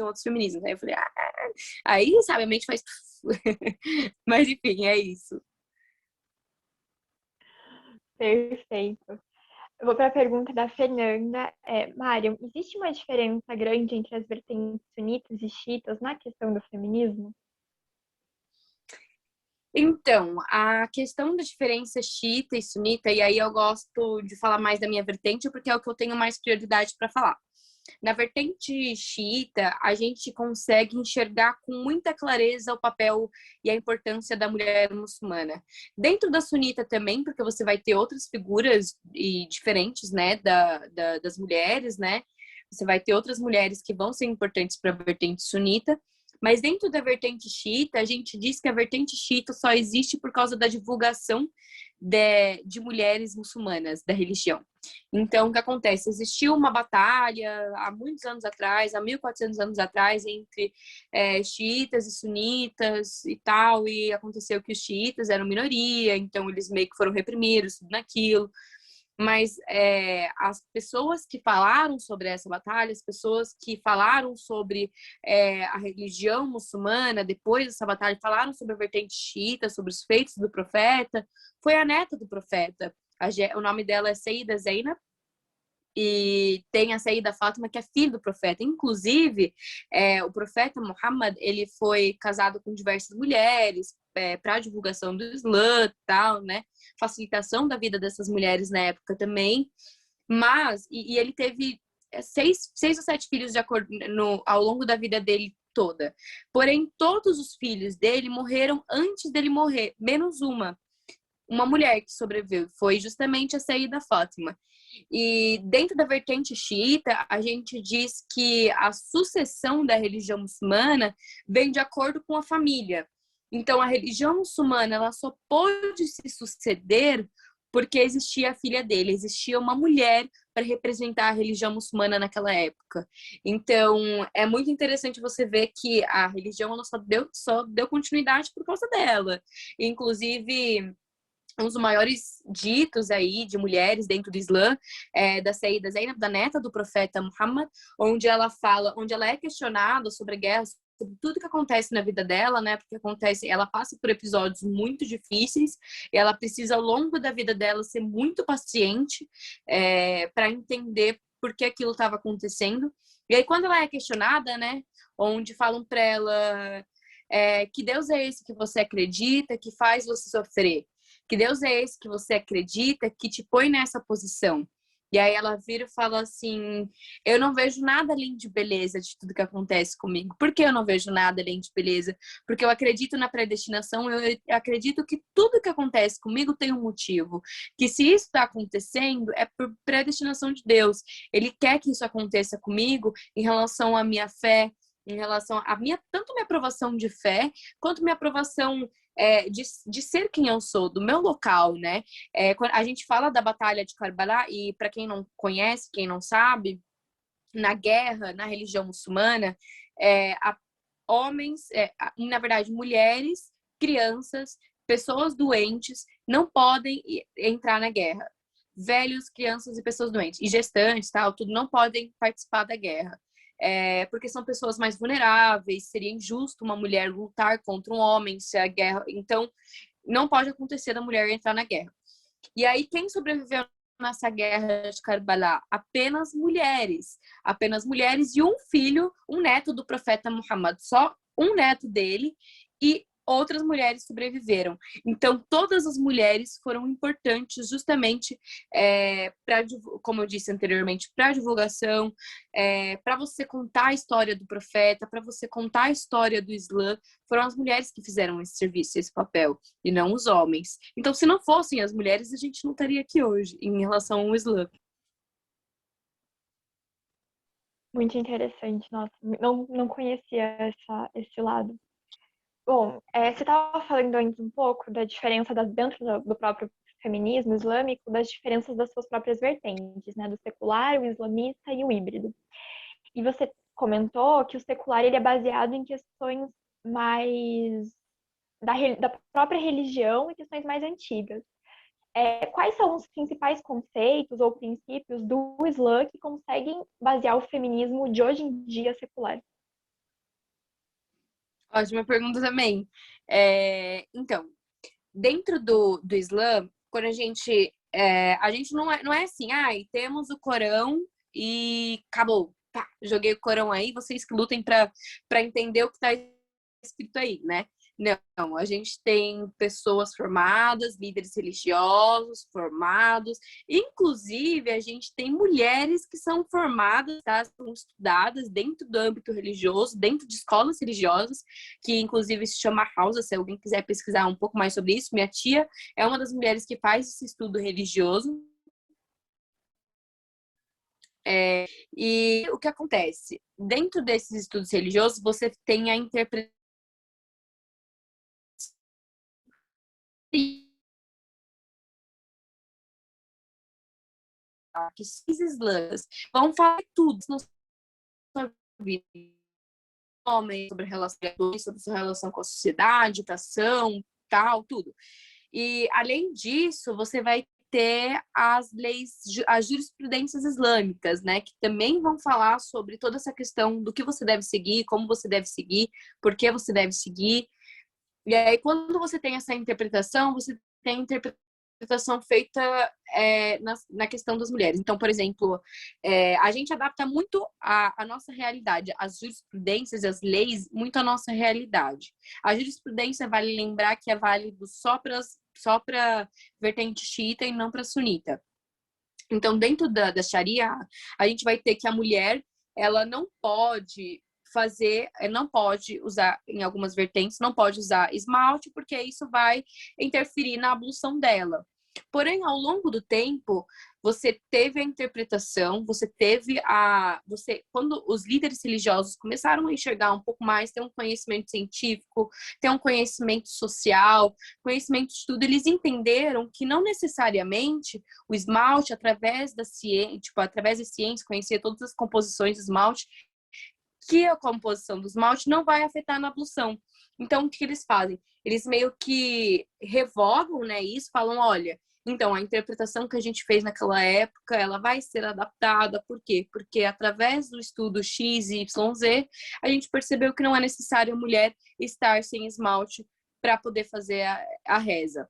outros feminismos. Aí eu falei, aí, sabe, a mente faz. Mas enfim, é isso. Perfeito. Eu vou para a pergunta da Fernanda. Mário, existe uma diferença grande entre as vertentes sunitas e xiitas na questão do feminismo? Então, a questão da diferença xiita e sunita, e aí eu gosto de falar mais da minha vertente, porque é o que eu tenho mais prioridade para falar. Na vertente xiita, a gente consegue enxergar com muita clareza o papel e a importância da mulher muçulmana. Dentro da sunita também, porque você vai ter outras figuras diferentes, né, das mulheres, né? Você vai ter outras mulheres que vão ser importantes para a vertente sunita, Mas dentro da vertente xiita, a gente diz que a vertente xiita só existe por causa da divulgação de mulheres muçulmanas da religião. Então, o que acontece? Existiu uma batalha há muitos anos atrás, há 1400 anos atrás, entre xiitas e sunitas e tal, e aconteceu que os xiitas eram minoria, então eles meio que foram reprimidos, tudo naquilo. Mas as pessoas que falaram sobre essa batalha, as pessoas que falaram sobre a religião muçulmana depois dessa batalha, falaram sobre a vertente xiita, sobre os feitos do profeta, foi a neta do profeta. O nome dela é Sayyida Zainab, e tem a Sayyida Fátima, que é filha do profeta. Inclusive, o profeta Muhammad, ele foi casado com diversas mulheres para a divulgação do Islã e tal, né? Facilitação da vida dessas mulheres na época também. Mas, e ele teve seis ou sete filhos de acordo, ao longo da vida dele toda. Porém, todos os filhos dele morreram antes dele morrer, menos uma mulher que sobreviveu, foi justamente a Sayyida Fátima. E dentro da vertente xiita, a gente diz que a sucessão da religião muçulmana vem de acordo com a família. Então, a religião muçulmana ela só pôde se suceder porque existia a filha dele, existia uma mulher para representar a religião muçulmana naquela época. Então, é muito interessante você ver que a religião ela só deu continuidade por causa dela. Inclusive, um dos maiores ditos aí de mulheres dentro do Islã da Sayyida Zainab, da neta do profeta Muhammad, onde ela é questionada sobre a guerra, sobre tudo que acontece na vida dela, né? Porque ela passa por episódios muito difíceis e ela precisa ao longo da vida dela ser muito paciente para entender por que aquilo estava acontecendo. E aí quando ela é questionada, né? Onde falam para ela que Deus é esse que você acredita, que faz você sofrer? Que Deus é esse que você acredita, que te põe nessa posição? E aí ela vira e fala assim, eu não vejo nada além de beleza de tudo que acontece comigo. Por que eu não vejo nada além de beleza? Porque eu acredito na predestinação, eu acredito que tudo que acontece comigo tem um motivo. Que se isso está acontecendo, é por predestinação de Deus. Ele quer que isso aconteça comigo em relação à minha fé, em relação a tanto minha aprovação de fé, quanto minha aprovação de ser quem eu sou, do meu local, né? A gente fala da Batalha de Karbala, e para quem não conhece, quem não sabe, na guerra, na religião muçulmana, homens, na verdade, mulheres, crianças, pessoas doentes não podem entrar na guerra. Velhos, crianças e pessoas doentes, e gestantes, tal, tudo não podem participar da guerra. Porque são pessoas mais vulneráveis, seria injusto uma mulher lutar contra um homem se a guerra... Então, não pode acontecer da mulher entrar na guerra. E aí, quem sobreviveu nessa guerra de Karbala? Apenas mulheres e um filho, um neto do profeta Muhammad, só um neto dele, e outras mulheres sobreviveram. Então, todas as mulheres foram importantes justamente como eu disse anteriormente, para a divulgação, para você contar a história do profeta, para você contar a história do Islã. Foram as mulheres que fizeram esse serviço, esse papel, e não os homens. Então, se não fossem as mulheres, a gente não estaria aqui hoje em relação ao Islã. Muito interessante, nossa, não conhecia esse lado. Bom, você estava falando antes um pouco da diferença dentro do próprio feminismo islâmico, das diferenças das suas próprias vertentes, né? Do secular, o islamista e o híbrido. E você comentou que o secular ele é baseado em questões mais da própria religião e questões mais antigas. Quais são os principais conceitos ou princípios do Islã que conseguem basear o feminismo de hoje em dia secular? Ótima pergunta também. Então, dentro do Islã, quando a gente não é assim, temos o Corão e acabou. Pá, joguei o Corão aí, vocês que lutem para entender o que está escrito aí, né? Não, a gente tem pessoas formadas, líderes religiosos formados, inclusive a gente tem mulheres que são formadas, tá? São estudadas dentro do âmbito religioso, dentro de escolas religiosas, que inclusive se chama Hausa, se alguém quiser pesquisar um pouco mais sobre isso. Minha tia é uma das mulheres que faz esse estudo religioso. E o que acontece? Dentro desses estudos religiosos, você tem a interpretação que os islãs vão falar tudo na sua vida. Homem, sobre a relação, sobre a sua relação com a sociedade, educação, tal, tudo. E, além disso, você vai ter as leis, as jurisprudências islâmicas, né, que também vão falar sobre toda essa questão do que você deve seguir, como você deve seguir, por que você deve seguir. E aí, quando você tem essa interpretação, você tem a interpretação feita na questão das mulheres. Então, por exemplo, a gente adapta muito a nossa realidade, as jurisprudências e as leis, muito à nossa realidade. A jurisprudência, vale lembrar que é válido só para vertente xiita e não para sunita. Então, dentro da Sharia, a gente vai ter que a mulher, ela não pode usar, em algumas vertentes, não pode usar esmalte, porque isso vai interferir na ablução dela. Porém, ao longo do tempo, você teve a interpretação, quando os líderes religiosos começaram a enxergar um pouco mais, ter um conhecimento científico, ter um conhecimento social, conhecimento de tudo, eles entenderam que não necessariamente o esmalte, através da ciência, conhecer todas as composições do esmalte, que a composição do esmalte não vai afetar na ablução. Então, o que eles fazem? Eles meio que revogam, né, isso, falam, olha, então, a interpretação que a gente fez naquela época, ela vai ser adaptada. Por quê? Porque através do estudo X, Y, Z, a gente percebeu que não é necessário a mulher estar sem esmalte para poder fazer a reza.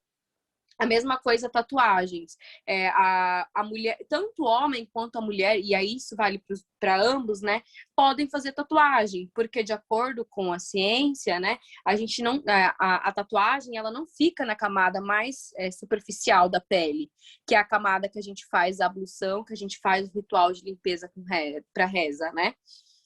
A mesma coisa, tatuagens. A mulher, tanto o homem quanto a mulher, e aí isso vale para ambos, né? Podem fazer tatuagem, porque de acordo com a ciência, né? A gente não, a tatuagem, ela não fica na camada mais superficial da pele, que é a camada que a gente faz a ablução, que a gente faz o ritual de limpeza para reza, né?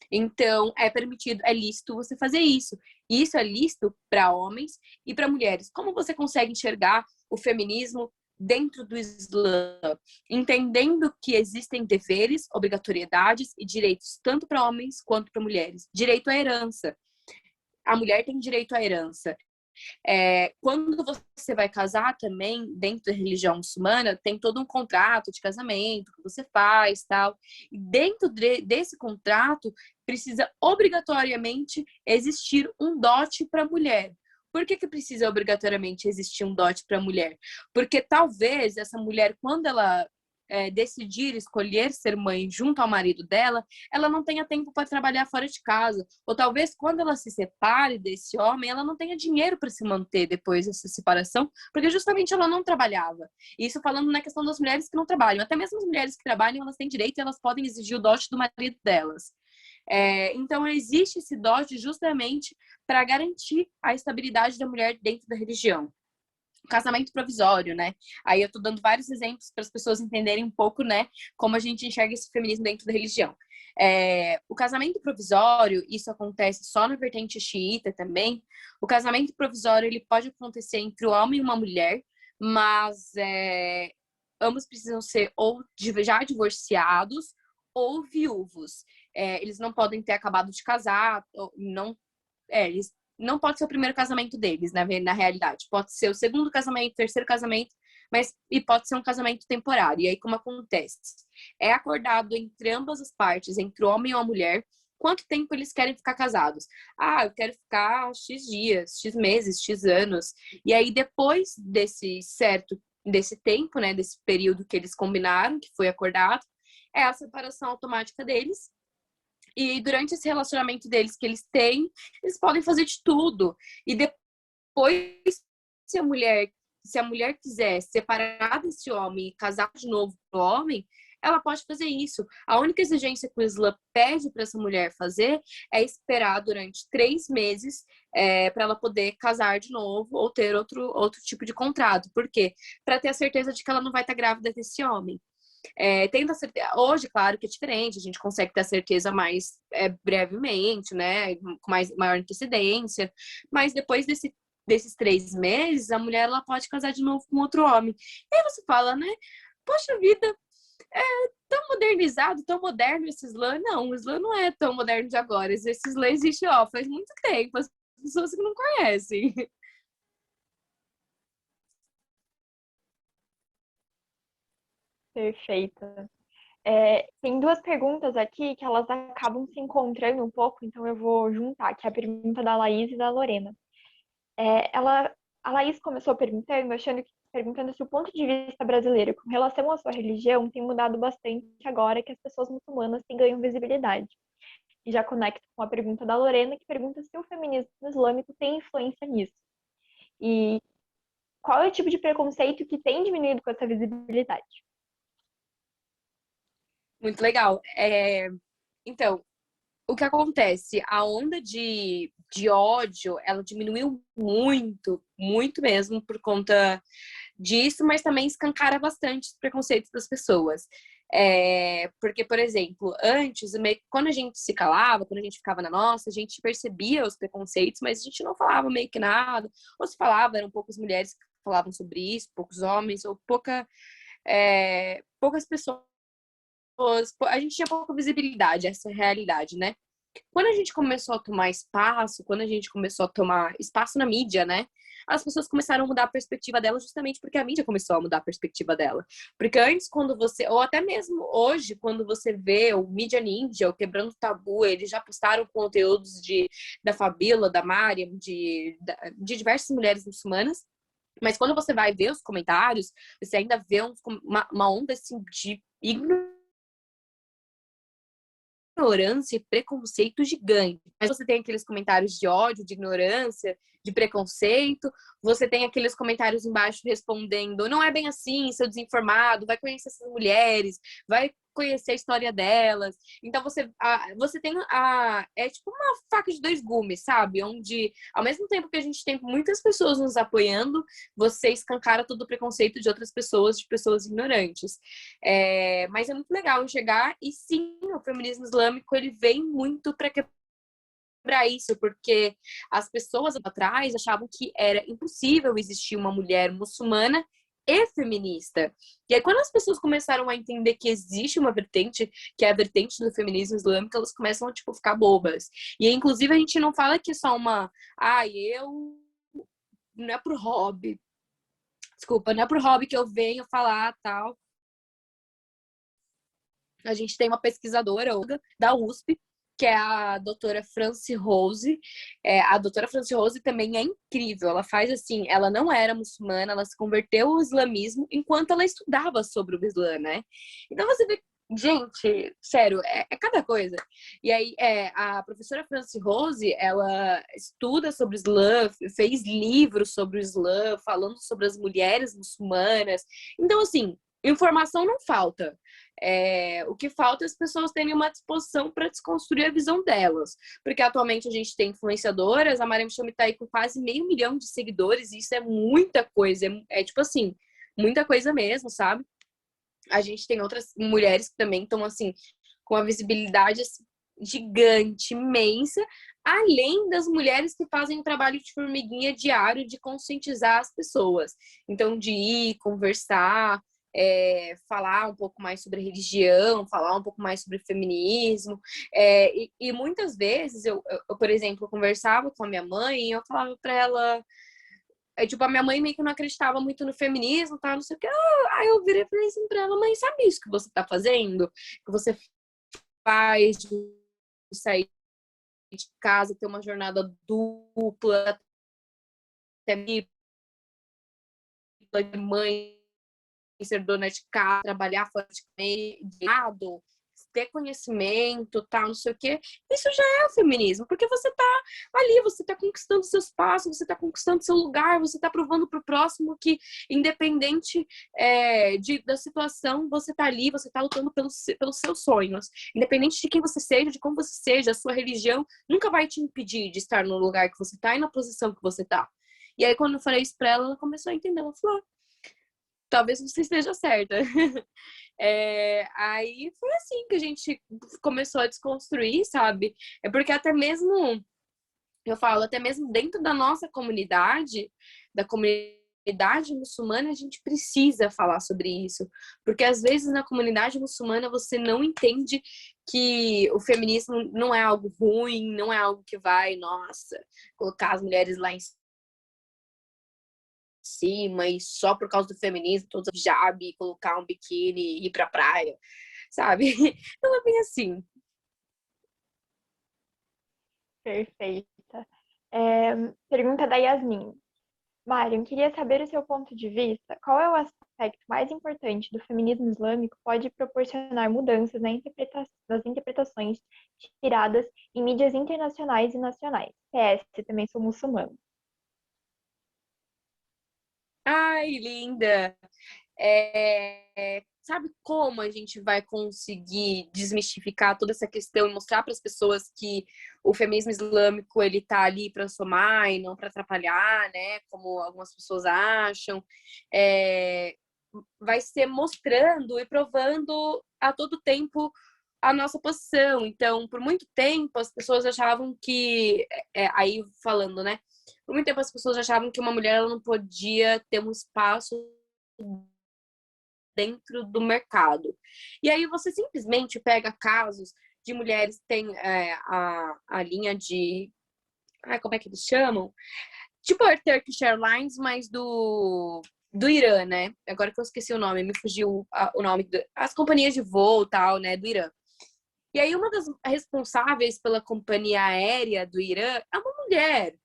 Então, é permitido, é lícito você fazer isso. E isso é lícito para homens e para mulheres. Como você consegue enxergar o feminismo dentro do Islã? Entendendo que existem deveres, obrigatoriedades e direitos tanto para homens quanto para mulheres. Direito à herança. A mulher tem direito à herança. Quando você vai casar também, dentro da religião muçulmana, tem todo um contrato de casamento que você faz, tal. E dentro desse contrato, precisa obrigatoriamente existir um dote para a mulher. Por que precisa obrigatoriamente existir um dote para a mulher? Porque talvez essa mulher, quando ela decidir escolher ser mãe junto ao marido dela, ela não tenha tempo para trabalhar fora de casa. Ou talvez quando ela se separe desse homem, ela não tenha dinheiro para se manter depois dessa separação, porque justamente ela não trabalhava. Isso falando na questão das mulheres que não trabalham. Até mesmo as mulheres que trabalham, elas têm direito e elas podem exigir o dote do marido delas. Então, existe esse dote justamente para garantir a estabilidade da mulher dentro da religião. Casamento provisório, né? Aí eu tô dando vários exemplos para as pessoas entenderem um pouco, né, como a gente enxerga esse feminismo dentro da religião. O casamento provisório, isso acontece só na vertente xiita também. O casamento provisório, ele pode acontecer entre um homem e uma mulher, mas ambos precisam ser ou já divorciados ou viúvos. Eles não podem ter acabado de casar, eles não pode ser o primeiro casamento deles, na realidade. Pode ser o segundo casamento, terceiro casamento, e pode ser um casamento temporário. E aí, como acontece? É acordado entre ambas as partes, entre o homem e a mulher, quanto tempo eles querem ficar casados. Eu quero ficar X dias, X meses, X anos. E aí, depois desse tempo, né, desse período que eles combinaram, que foi acordado, é a separação automática deles. E durante esse relacionamento deles que eles têm, eles podem fazer de tudo. E depois, se a mulher quiser separar desse homem e casar de novo com o homem, ela pode fazer isso. A única exigência que o Islã pede para essa mulher fazer é esperar durante 3 meses para ela poder casar de novo ou ter outro tipo de contrato. Por quê? Para ter a certeza de que ela não vai estar grávida desse homem. Tendo a certeza, hoje, claro que é diferente, a gente consegue ter a certeza mais brevemente, né, com maior antecedência, mas depois desses 3 meses, a mulher ela pode casar de novo com outro homem. E aí você fala, né, poxa vida, tão modernizado, tão moderno esse slam. Não, o slam não é tão moderno de agora. Esse slam existe, ó, faz muito tempo. As pessoas que não conhecem. Perfeita. Tem duas perguntas aqui que elas acabam se encontrando um pouco, então eu vou juntar, que é a pergunta da Laís e da Lorena. A Laís começou perguntando se o ponto de vista brasileiro com relação à sua religião tem mudado bastante agora que as pessoas muçulmanas têm ganho visibilidade. E já conecta com a pergunta da Lorena, que pergunta se o feminismo islâmico tem influência nisso. E qual é o tipo de preconceito que tem diminuído com essa visibilidade? Muito legal. Então, o que acontece? A onda de ódio, ela diminuiu muito, muito mesmo por conta disso, mas também escancara bastante os preconceitos das pessoas. Porque, por exemplo, antes, quando a gente se calava, quando a gente ficava na nossa, a gente percebia os preconceitos, mas a gente não falava meio que nada, ou se falava, eram poucas mulheres que falavam sobre isso, poucos homens, ou poucas pessoas. A gente tinha pouca visibilidade, essa é a realidade, né? Quando a gente começou a tomar espaço, quando a gente começou a tomar espaço na mídia, né? As pessoas começaram a mudar a perspectiva dela justamente porque a mídia começou a mudar a perspectiva dela. Porque antes, quando você, ou até mesmo hoje, quando você vê o Mídia Ninja, o Quebrando o Tabu, eles já postaram conteúdos da Fabíola, da Mariam, de diversas mulheres muçulmanas. Mas quando você vai ver os comentários, você ainda vê uma onda assim, de ignorância e preconceito gigante. Mas você tem aqueles comentários de ódio, de ignorância, de preconceito. Você tem aqueles comentários embaixo respondendo: não é bem assim, seu desinformado, vai conhecer essas mulheres, vai conhecer a história delas. Então você tem é tipo uma faca de dois gumes, sabe? Onde ao mesmo tempo que a gente tem muitas pessoas nos apoiando, você escancara todo o preconceito de outras pessoas, de pessoas ignorantes. Mas é muito legal enxergar, e sim, o feminismo islâmico ele vem muito para quebrar isso, porque as pessoas atrás achavam que era impossível existir uma mulher muçulmana e feminista. E aí, quando as pessoas começaram a entender que existe uma vertente, que é a vertente do feminismo islâmico, elas começam a, tipo, ficar bobas. E, inclusive, a gente não fala que é só uma... eu... Não é pro hobby. Desculpa, não é pro hobby que eu venho falar, tal. A gente tem uma pesquisadora da USP, que é a doutora Franci Rose. A doutora Franci Rose também é incrível. Ela faz assim, ela não era muçulmana, ela se converteu ao islamismo enquanto ela estudava sobre o Islã, né? Então você vê, gente, sério, é cada coisa. E aí, a professora Franci Rose, ela estuda sobre o Islã, fez livros sobre o Islã, falando sobre as mulheres muçulmanas. Então, assim, informação não falta. O que falta é as pessoas terem uma disposição para desconstruir a visão delas. Porque atualmente a gente tem influenciadoras, a Mariam Chami tá aí com quase 500.000 de seguidores, e isso é muita coisa. Tipo assim, muita coisa mesmo, sabe? A gente tem outras mulheres que também estão, assim, com a visibilidade assim, gigante, imensa, além das mulheres que fazem o trabalho de formiguinha diário de conscientizar as pessoas. Então, de ir, conversar, falar um pouco mais sobre religião, falar um pouco mais sobre feminismo. E muitas vezes, eu, por exemplo, conversava com a minha mãe e eu falava para ela... tipo, a minha mãe meio que não acreditava muito no feminismo, tá, não sei o que. Aí eu virei e falei assim pra ela: mãe, sabe isso que você tá fazendo? Que você faz de sair de casa, ter uma jornada dupla, até mãe, ser dona de casa, trabalhar fora de lado, ter conhecimento, tal, não sei o quê. Isso já é o feminismo, porque você tá ali, você tá conquistando seu espaço, você tá conquistando seu lugar, você tá provando pro próximo que, independente da situação, você tá ali, você tá lutando pelos seus sonhos. Independente de quem você seja, de como você seja, a sua religião nunca vai te impedir de estar no lugar que você tá e na posição que você tá. E aí, quando eu falei isso pra ela, ela começou a entender. Ela falou: talvez você esteja certa. Aí foi assim que a gente começou a desconstruir, sabe? Porque até mesmo, eu falo, até mesmo dentro da nossa comunidade, da comunidade comunidade muçulmana, a gente precisa falar sobre isso. Porque às vezes na comunidade muçulmana você não entende que o feminismo não é algo ruim, não é algo que vai, nossa, colocar as mulheres lá em cima e só por causa do feminismo, todos hijab, colocar um biquíni e ir pra praia, sabe? Não é bem assim. Perfeita. Pergunta da Yasmin. Mariam, queria saber o seu ponto de vista. Qual é o aspecto mais importante do feminismo islâmico que pode proporcionar mudanças nas interpretações tiradas em mídias internacionais e nacionais? PS, também sou muçulmana. Ai, linda! Sabe como a gente vai conseguir desmistificar toda essa questão e mostrar para as pessoas que o feminismo islâmico ele tá ali para somar e não para atrapalhar, né? Como algumas pessoas acham. Vai ser mostrando e provando a todo tempo a nossa posição. Então, por muito tempo, as pessoas achavam que, aí falando, né? Por muito tempo as pessoas achavam que uma mulher ela não podia ter um espaço dentro do mercado. E aí você simplesmente pega casos de mulheres que têm a linha de... como é que eles chamam? Tipo a Turkish Airlines, mas do Irã, né? Agora que eu esqueci o nome, me fugiu o nome. As companhias de voo e tal, né? Do Irã. E aí uma das responsáveis pela companhia aérea do Irã é uma mulher.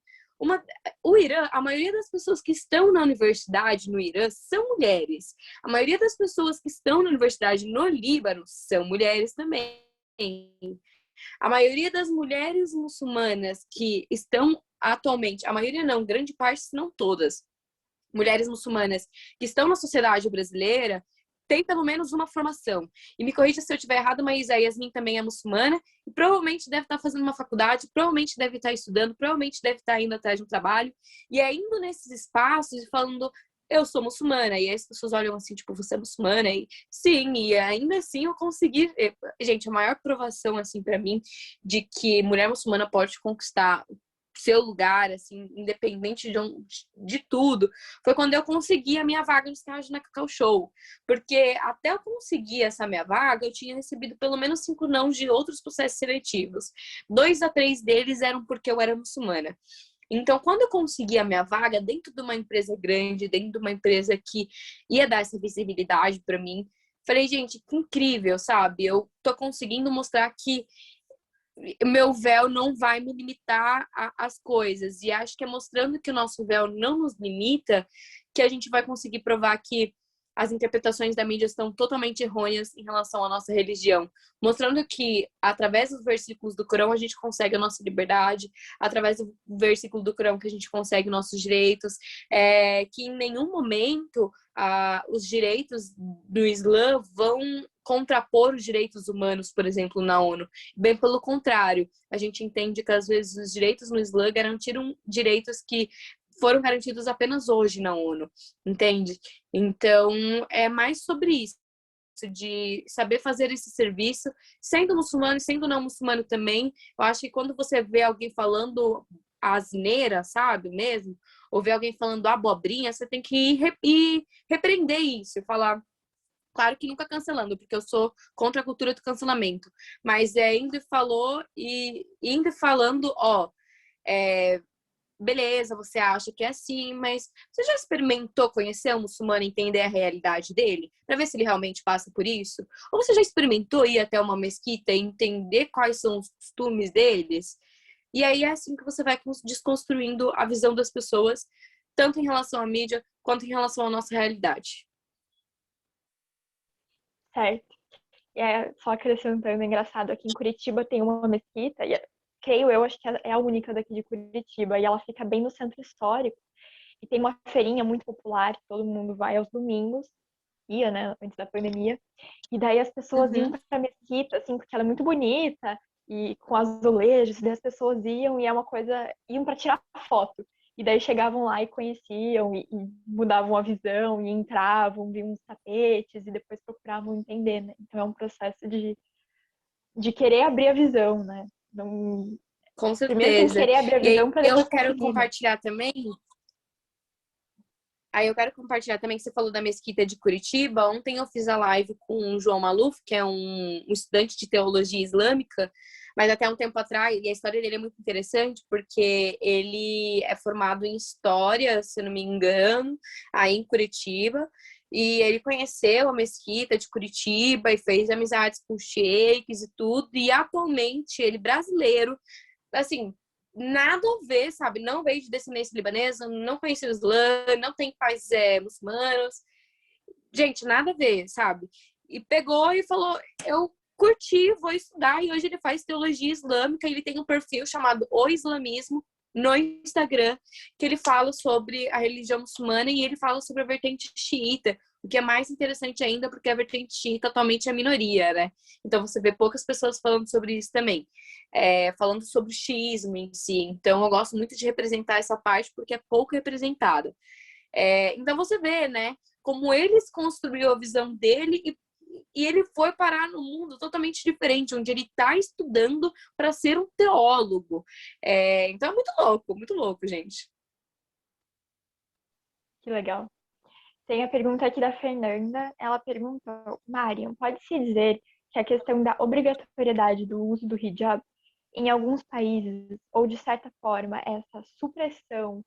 O Irã, a maioria das pessoas que estão na universidade no Irã são mulheres. A maioria das pessoas que estão na universidade no Líbano são mulheres também. A maioria das mulheres muçulmanas que estão atualmente, a maioria não, grande parte, se não todas, mulheres muçulmanas que estão na sociedade brasileira, tem pelo menos uma formação. E me corrija se eu estiver errado, mas a Yasmin também é muçulmana e provavelmente deve estar fazendo uma faculdade, provavelmente deve estar estudando, provavelmente deve estar indo atrás de um trabalho. E é indo nesses espaços e falando, eu sou muçulmana. E aí as pessoas olham assim, tipo, você é muçulmana? E sim, e ainda assim eu consegui... Gente, a maior provação, assim, para mim, de que mulher muçulmana pode conquistar seu lugar, assim, independente de tudo, foi quando eu consegui a minha vaga de estágio na Cacau Show. Porque até eu conseguir essa minha vaga, eu tinha recebido pelo menos 5 não de outros processos seletivos. 2 a 3 deles eram porque eu era muçulmana. Então, quando eu consegui a minha vaga dentro de uma empresa grande, dentro de uma empresa que ia dar essa visibilidade para mim, falei, gente, que incrível, sabe? Eu tô conseguindo mostrar que meu véu não vai me limitar às coisas. E acho que é mostrando que o nosso véu não nos limita que a gente vai conseguir provar que as interpretações da mídia estão totalmente errôneas em relação à nossa religião. Mostrando que, através dos versículos do Corão, a gente consegue a nossa liberdade, através do versículo do Corão que a gente consegue nossos direitos, que em nenhum momento os direitos do Islã vão contrapor os direitos humanos, por exemplo, na ONU. Bem pelo contrário, a gente entende que às vezes os direitos no Islã garantiram direitos que foram garantidos apenas hoje na ONU, entende? Então, é mais sobre isso, de saber fazer esse serviço, sendo muçulmano e sendo não muçulmano também. Eu acho que quando você vê alguém falando asneira, sabe, mesmo, ou vê alguém falando abobrinha, você tem que ir repreender isso e falar, claro que nunca cancelando, porque eu sou contra a cultura do cancelamento. Mas indo e falando, beleza, você acha que é assim, mas você já experimentou conhecer um muçulmano e entender a realidade dele? Para ver se ele realmente passa por isso? Ou você já experimentou ir até uma mesquita e entender quais são os costumes deles? E aí é assim que você vai desconstruindo a visão das pessoas, tanto em relação à mídia, quanto em relação à nossa realidade. Certo. Só acrescentando, engraçado, aqui em Curitiba tem uma mesquita, creio eu, acho que é a única daqui de Curitiba, e ela fica bem no centro histórico, e tem uma feirinha muito popular, que todo mundo vai aos domingos, ia, né, antes da pandemia, e daí as pessoas iam pra mesquita, assim, porque ela é muito bonita, e com azulejos, e daí as pessoas iam, e é uma coisa, iam para tirar foto. E daí chegavam lá e conheciam, e mudavam a visão, e entravam, viam uns tapetes, e depois procuravam entender, né? Então é um processo de querer abrir a visão, né? Não... Com Primeiro tem que certeza. querer abrir a E aí visão para eu depois quero conseguir, né? compartilhar também. Aí eu quero compartilhar também que você falou da Mesquita de Curitiba. Ontem eu fiz a live com o João Maluf, que é um estudante de teologia islâmica, mas até um tempo atrás, e a história dele é muito interessante, porque ele é formado em História, se não me engano, aí em Curitiba, e ele conheceu a Mesquita de Curitiba e fez amizades com sheiks e tudo, e atualmente ele brasileiro, assim, nada a ver, sabe? Não veio de descendência libanesa, não conheceu o Islã, não tem pais muçulmanos. Gente, nada a ver, sabe? E pegou e falou, eu curti, vou estudar. E hoje ele faz teologia islâmica. Ele tem um perfil chamado O Islamismo no Instagram, que ele fala sobre a religião muçulmana e ele fala sobre a vertente xiita, o que é mais interessante ainda, porque a vertente xiita atualmente é minoria, né? Então você vê poucas pessoas falando sobre isso também. Falando sobre o xiismo em si. Então eu gosto muito de representar essa parte porque é pouco representada. Então você vê, né, como ele construiu a visão dele e ele foi parar no mundo totalmente diferente, onde ele está estudando para ser um teólogo. Então é muito louco, gente. Que legal. Tem a pergunta aqui da Fernanda. Ela perguntou, Mariam, pode-se dizer que a questão da obrigatoriedade do uso do hijab em alguns países, ou de certa forma, essa supressão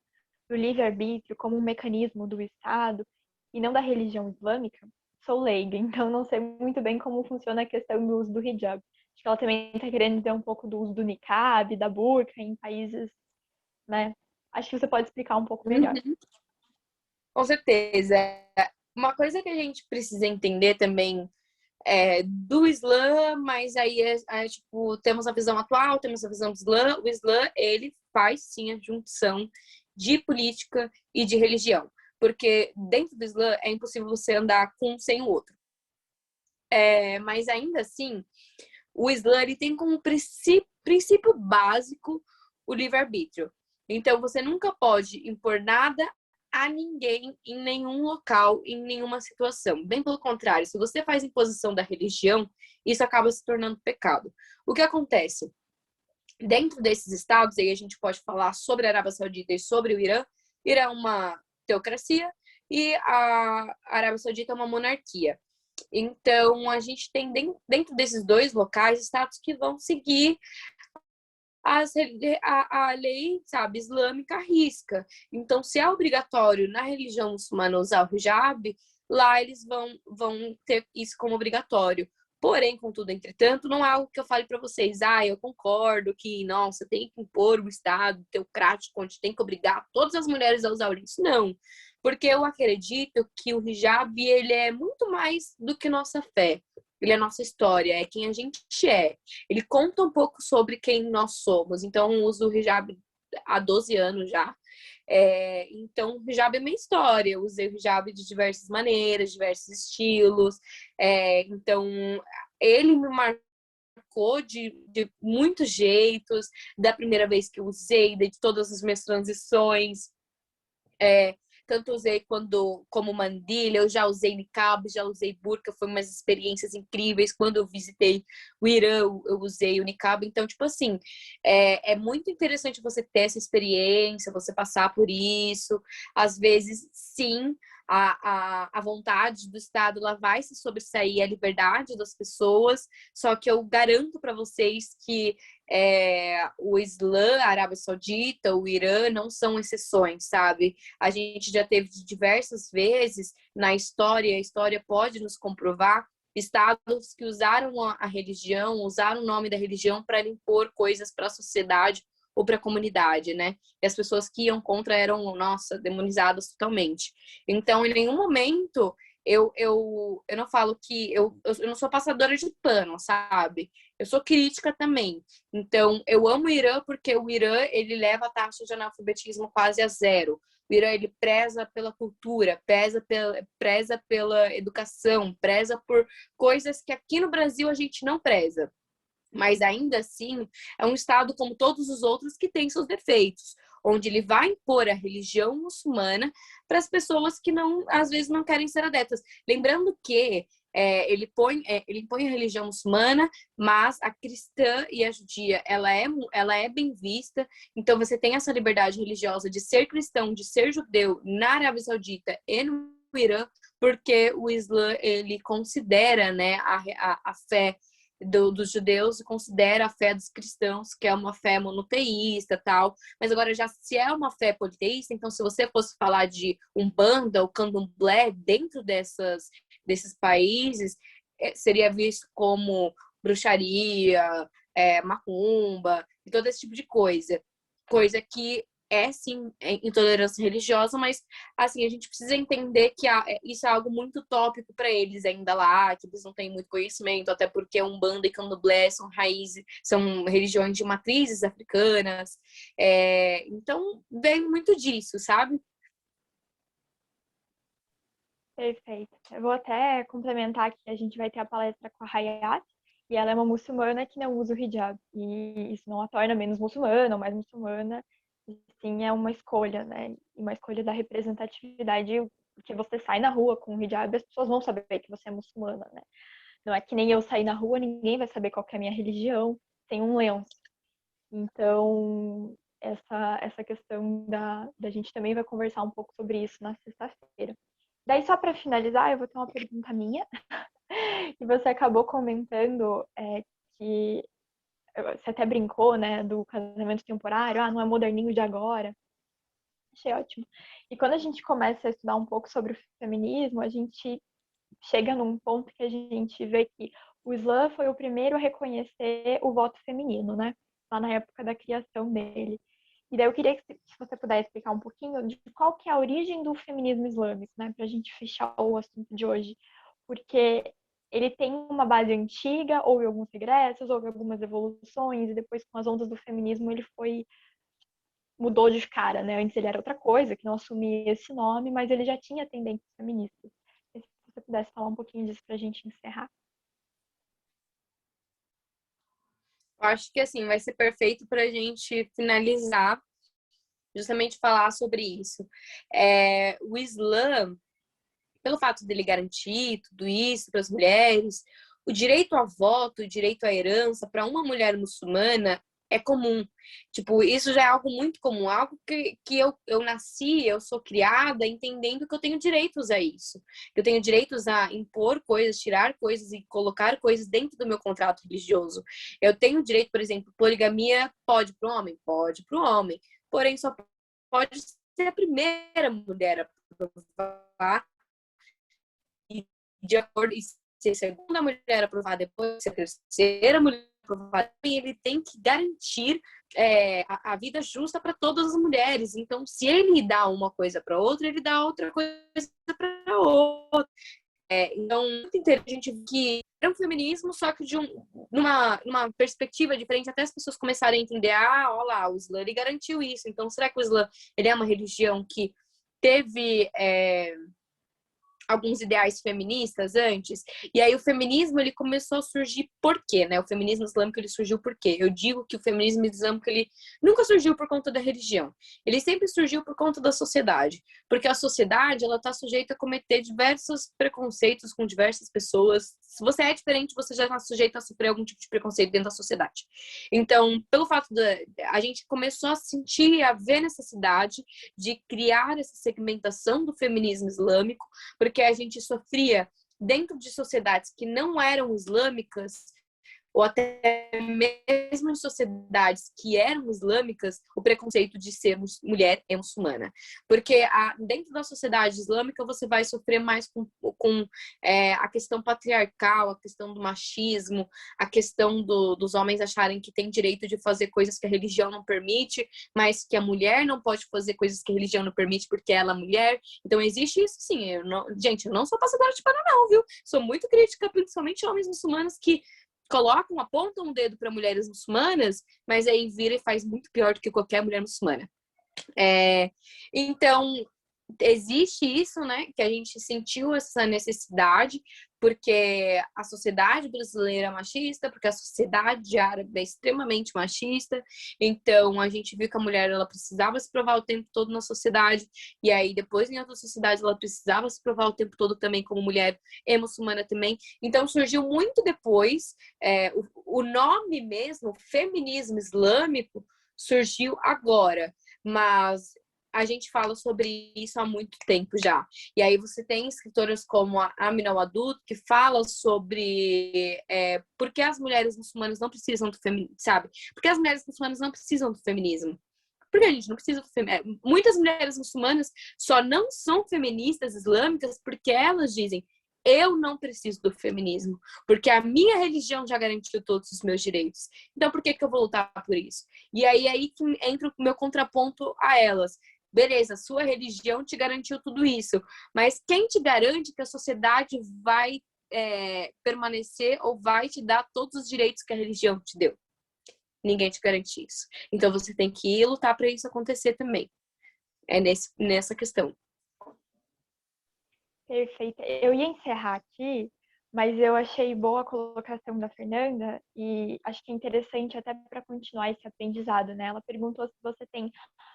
do livre-arbítrio como um mecanismo do Estado e não da religião islâmica? Sou leiga, então não sei muito bem como funciona a questão do uso do hijab. Acho que ela também está querendo dizer um pouco do uso do niqab, da burca em países, né? Acho que você pode explicar um pouco melhor. Com certeza. Uma coisa que a gente precisa entender também do Islã, mas aí tipo, temos a visão atual, temos a visão do Islã. O Islã, ele faz sim a junção de política e de religião, porque dentro do Islã é impossível você andar com um sem o outro. Mas ainda assim, o Islã ele tem como princípio básico o livre-arbítrio. Então, você nunca pode impor nada a ninguém em nenhum local, em nenhuma situação. Bem pelo contrário, se você faz imposição da religião, isso acaba se tornando pecado. O que acontece? Dentro desses estados, aí a gente pode falar sobre a Arábia Saudita e sobre o Irã. Irã é uma teocracia e a Arábia Saudita é uma monarquia. Então, a gente tem dentro desses dois locais estados que vão seguir a lei, sabe, islâmica à risca. Então, se é obrigatório na religião muçulmana usar o hijab, lá eles vão ter isso como obrigatório. Porém, contudo, entretanto, não é algo que eu fale para vocês, eu concordo que, nossa, tem que impor o Estado teocrático, onde tem que obrigar todas as mulheres a usar isso. Não, porque eu acredito que o hijab, ele é muito mais do que nossa fé. Ele é nossa história, é quem a gente é. Ele conta um pouco sobre quem nós somos. Então, eu uso o hijab há 12 anos já. Então, o hijab é minha história. Eu usei o hijab de diversas maneiras, diversos estilos. Então, ele me marcou de muitos jeitos. Da primeira vez que eu usei, de todas as minhas transições. Tanto usei como mandilha, eu já usei niqab, já usei burca, foi umas experiências incríveis. Quando eu visitei o Irã, eu usei o niqab. Então, tipo assim, é muito interessante você ter essa experiência, você passar por isso. Às vezes, sim, a vontade do Estado ela vai se sobressair a liberdade das pessoas, só que eu garanto para vocês que o Islã, a Arábia Saudita, o Irã não são exceções, sabe? A gente já teve diversas vezes na história, a história pode nos comprovar, estados que usaram a religião, usaram o nome da religião para impor coisas para a sociedade ou para a comunidade, né? E as pessoas que iam contra eram, nossa, demonizadas totalmente. Então, em nenhum momento eu não falo que eu não sou passadora de pano, sabe? Eu sou crítica também. Então, eu amo o Irã porque o Irã, ele leva a taxa de analfabetismo quase a zero. O Irã, ele preza pela cultura, preza pela educação, preza por coisas que aqui no Brasil a gente não preza. Mas ainda assim, é um Estado como todos os outros que tem seus defeitos, onde ele vai impor a religião muçulmana para as pessoas que não, às vezes não querem ser adeptas. Lembrando que ele impõe a religião muçulmana, mas a cristã e a judia, ela é bem vista. Então, você tem essa liberdade religiosa de ser cristão, de ser judeu na Arábia Saudita e no Irã, porque o Islã, ele considera, né, a fé dos judeus, considera a fé dos cristãos, que é uma fé monoteísta, tal. Mas agora, já se é uma fé politeísta, então se você fosse falar de Umbanda ou Candomblé dentro desses países, seria visto como bruxaria, macumba, e todo esse tipo de coisa. Coisa que é, sim, intolerância religiosa, mas, assim, a gente precisa entender que isso é algo muito tópico para eles ainda lá, que eles não têm muito conhecimento, até porque Umbanda e Candomblé são são religiões de matrizes africanas. Então, vem muito disso, sabe? Perfeito. Eu vou até complementar que a gente vai ter a palestra com a Hayat, e ela é uma muçulmana que não usa o hijab. E isso não a torna menos muçulmana ou mais muçulmana, e sim é uma escolha, né? Uma escolha da representatividade, porque você sai na rua com o hijab, as pessoas vão saber que você é muçulmana, né? Não é que nem eu sair na rua, ninguém vai saber qual que é a minha religião, tem um lenço. Então, essa questão da gente também vai conversar um pouco sobre isso na sexta-feira. Daí, só para finalizar, eu vou ter uma pergunta minha. E você acabou comentando que você até brincou, né, do casamento temporário, não é moderninho de agora. Achei ótimo. E quando a gente começa a estudar um pouco sobre o feminismo, a gente chega num ponto que a gente vê que o Islã foi o primeiro a reconhecer o voto feminino, né? Lá na época da criação dele. E daí eu queria que você pudesse explicar um pouquinho de qual que é a origem do feminismo islâmico, né? Para a gente fechar o assunto de hoje. Porque ele tem uma base antiga, houve alguns regressos, houve algumas evoluções, e depois com as ondas do feminismo ele mudou de cara, né? Antes ele era outra coisa, que não assumia esse nome, mas ele já tinha tendências feministas. Se você pudesse falar um pouquinho disso para a gente encerrar. Eu acho que, assim, vai ser perfeito para a gente finalizar, justamente falar sobre isso. O Islã, pelo fato dele garantir tudo isso para as mulheres, o direito ao voto, o direito à herança para uma mulher muçulmana é comum. Tipo, isso já é algo muito comum, algo que eu nasci, eu sou criada entendendo que eu tenho direitos a isso. Eu tenho direitos a impor coisas, tirar coisas e colocar coisas dentro do meu contrato religioso. Eu tenho direito, por exemplo, poligamia pode para o homem? Pode para o homem. Porém, só pode ser a primeira mulher a provar, e de acordo e se a segunda mulher aprovar depois, se a terceira mulher aprovar, ele tem que garantir a vida justa para todas as mulheres. Então, se ele dá uma coisa para outra, ele dá outra coisa para outra. Então, muito interessante a gente ver que é um feminismo, só que numa perspectiva diferente, até as pessoas começarem a entender, olha lá, o Islã ele garantiu isso. Então, será que o Islã ele é uma religião que teve alguns ideais feministas antes? E aí o feminismo ele começou a surgir por quê, né? O feminismo islâmico ele surgiu por quê? Eu digo que o feminismo islâmico ele nunca surgiu por conta da religião. Ele sempre surgiu por conta da sociedade, porque a sociedade ela está sujeita a cometer diversos preconceitos com diversas pessoas. Se você é diferente, você já está sujeito a sofrer algum tipo de preconceito dentro da sociedade. Então, pelo fato a gente começou a sentir, a ver necessidade de criar essa segmentação do feminismo islâmico, porque a gente sofria dentro de sociedades que não eram islâmicas, ou até mesmo em sociedades que eram islâmicas, o preconceito de ser mulher e muçulmana. Porque dentro da sociedade islâmica você vai sofrer mais com a questão patriarcal, a questão do machismo, a questão dos homens acharem que tem direito de fazer coisas que a religião não permite, mas que a mulher não pode fazer coisas que a religião não permite porque ela é mulher. Então existe isso sim. Gente, eu não sou passadora de pano não, viu? Sou muito crítica, principalmente homens muçulmanos que apontam um dedo para mulheres muçulmanas, mas aí vira e faz muito pior do que qualquer mulher muçulmana. Então, existe isso, né? Que a gente sentiu essa necessidade, porque a sociedade brasileira é machista, porque a sociedade árabe é extremamente machista. Então, a gente viu que a mulher ela precisava se provar o tempo todo na sociedade, e aí depois em outra sociedade ela precisava se provar o tempo todo também como mulher e muçulmana também. Então, surgiu muito depois, o nome mesmo, feminismo islâmico, surgiu agora, mas a gente fala sobre isso há muito tempo já. E aí você tem escritoras como a Amina Wadud, que fala sobre por que as mulheres muçulmanas não precisam do feminismo, sabe? Por que as mulheres muçulmanas não precisam do feminismo? Porque a gente não precisa do feminismo. Muitas mulheres muçulmanas só não são feministas islâmicas porque elas dizem: eu não preciso do feminismo, porque a minha religião já garantiu todos os meus direitos. Então, por que eu vou lutar por isso? E aí que entra o meu contraponto a elas. Beleza, sua religião te garantiu tudo isso, mas quem te garante que a sociedade vai permanecer ou vai te dar todos os direitos que a religião te deu? Ninguém te garante isso. Então, você tem que ir lutar para isso acontecer também. É nessa questão. Perfeito. Eu ia encerrar aqui, mas eu achei boa a colocação da Fernanda e acho que é interessante até para continuar esse aprendizado, né? Ela perguntou se você tem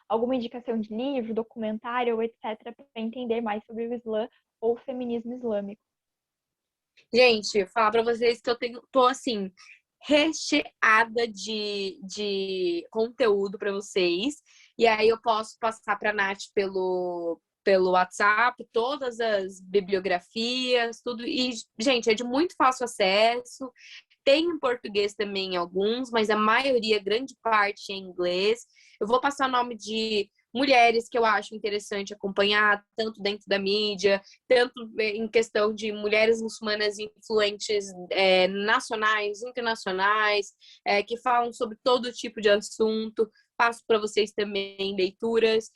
alguma indicação de livro, documentário ou etc. para entender mais sobre o Islã ou o feminismo islâmico. Gente, falar para vocês que tô assim, recheada de conteúdo para vocês. E aí eu posso passar para a Nath pelo WhatsApp, todas as bibliografias, tudo. E, gente, é de muito fácil acesso. Tem em português também alguns, mas a maioria, grande parte, é em inglês. Eu vou passar o nome de mulheres que eu acho interessante acompanhar, tanto dentro da mídia, tanto em questão de mulheres muçulmanas influentes nacionais, internacionais, que falam sobre todo tipo de assunto. Passo para vocês também leituras.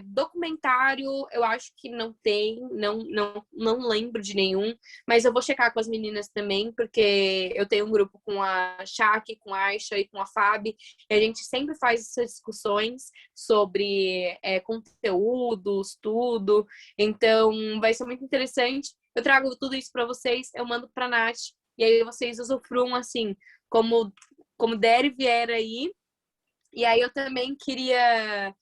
Documentário, eu acho que não tem, não lembro de nenhum, mas eu vou checar com as meninas também, porque eu tenho um grupo com a Shaki, com a Aisha e com a Fabi, e a gente sempre faz essas discussões sobre conteúdos, tudo. Então, vai ser muito interessante. Eu trago tudo isso para vocês, eu mando para a Nath, e aí vocês usufruam assim, como der e vier aí. E aí eu também queria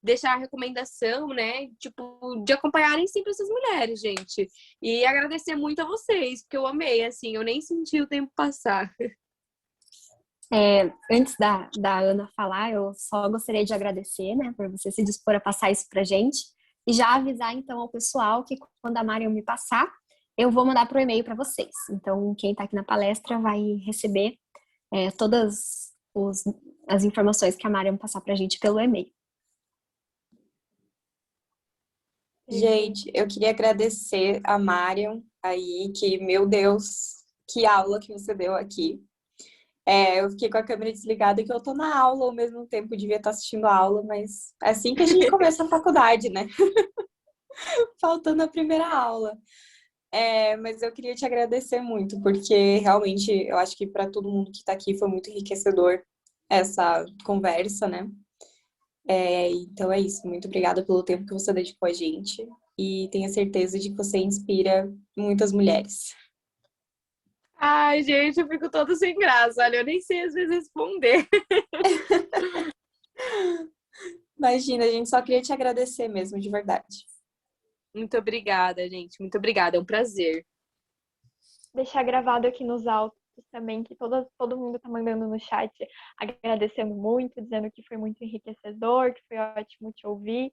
deixar a recomendação, né, tipo, de acompanharem sempre essas mulheres, gente. E agradecer muito a vocês, porque eu amei, assim, eu nem senti o tempo passar. Antes da Ana falar, eu só gostaria de agradecer, né, por você se dispor a passar isso pra gente. E já avisar, então, ao pessoal que quando a Mariam me passar, eu vou mandar pro e-mail para vocês. Então, quem tá aqui na palestra vai receber todas as informações que a Mariam passar pra gente pelo e-mail. Gente, eu queria agradecer a Mariam aí, que, meu Deus, que aula que você deu aqui. Eu fiquei com a câmera desligada que eu tô na aula ao mesmo tempo, devia estar assistindo a aula, mas é assim que a gente começa a faculdade, né? Faltando a primeira aula. Mas eu queria te agradecer muito, porque realmente eu acho que para todo mundo que está aqui foi muito enriquecedor essa conversa, né? Então é isso. Muito obrigada pelo tempo que você dedicou a gente e tenho certeza de que você inspira muitas mulheres. Ai, gente, eu fico toda sem graça. Olha, eu nem sei às vezes responder. Imagina, a gente só queria te agradecer mesmo, de verdade. Muito obrigada, gente. Muito obrigada. É um prazer. Deixar gravado aqui nos autos também, que todo mundo tá mandando no chat, agradecendo muito, dizendo que foi muito enriquecedor, que foi ótimo te ouvir.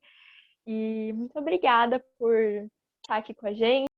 E muito obrigada por estar aqui com a gente.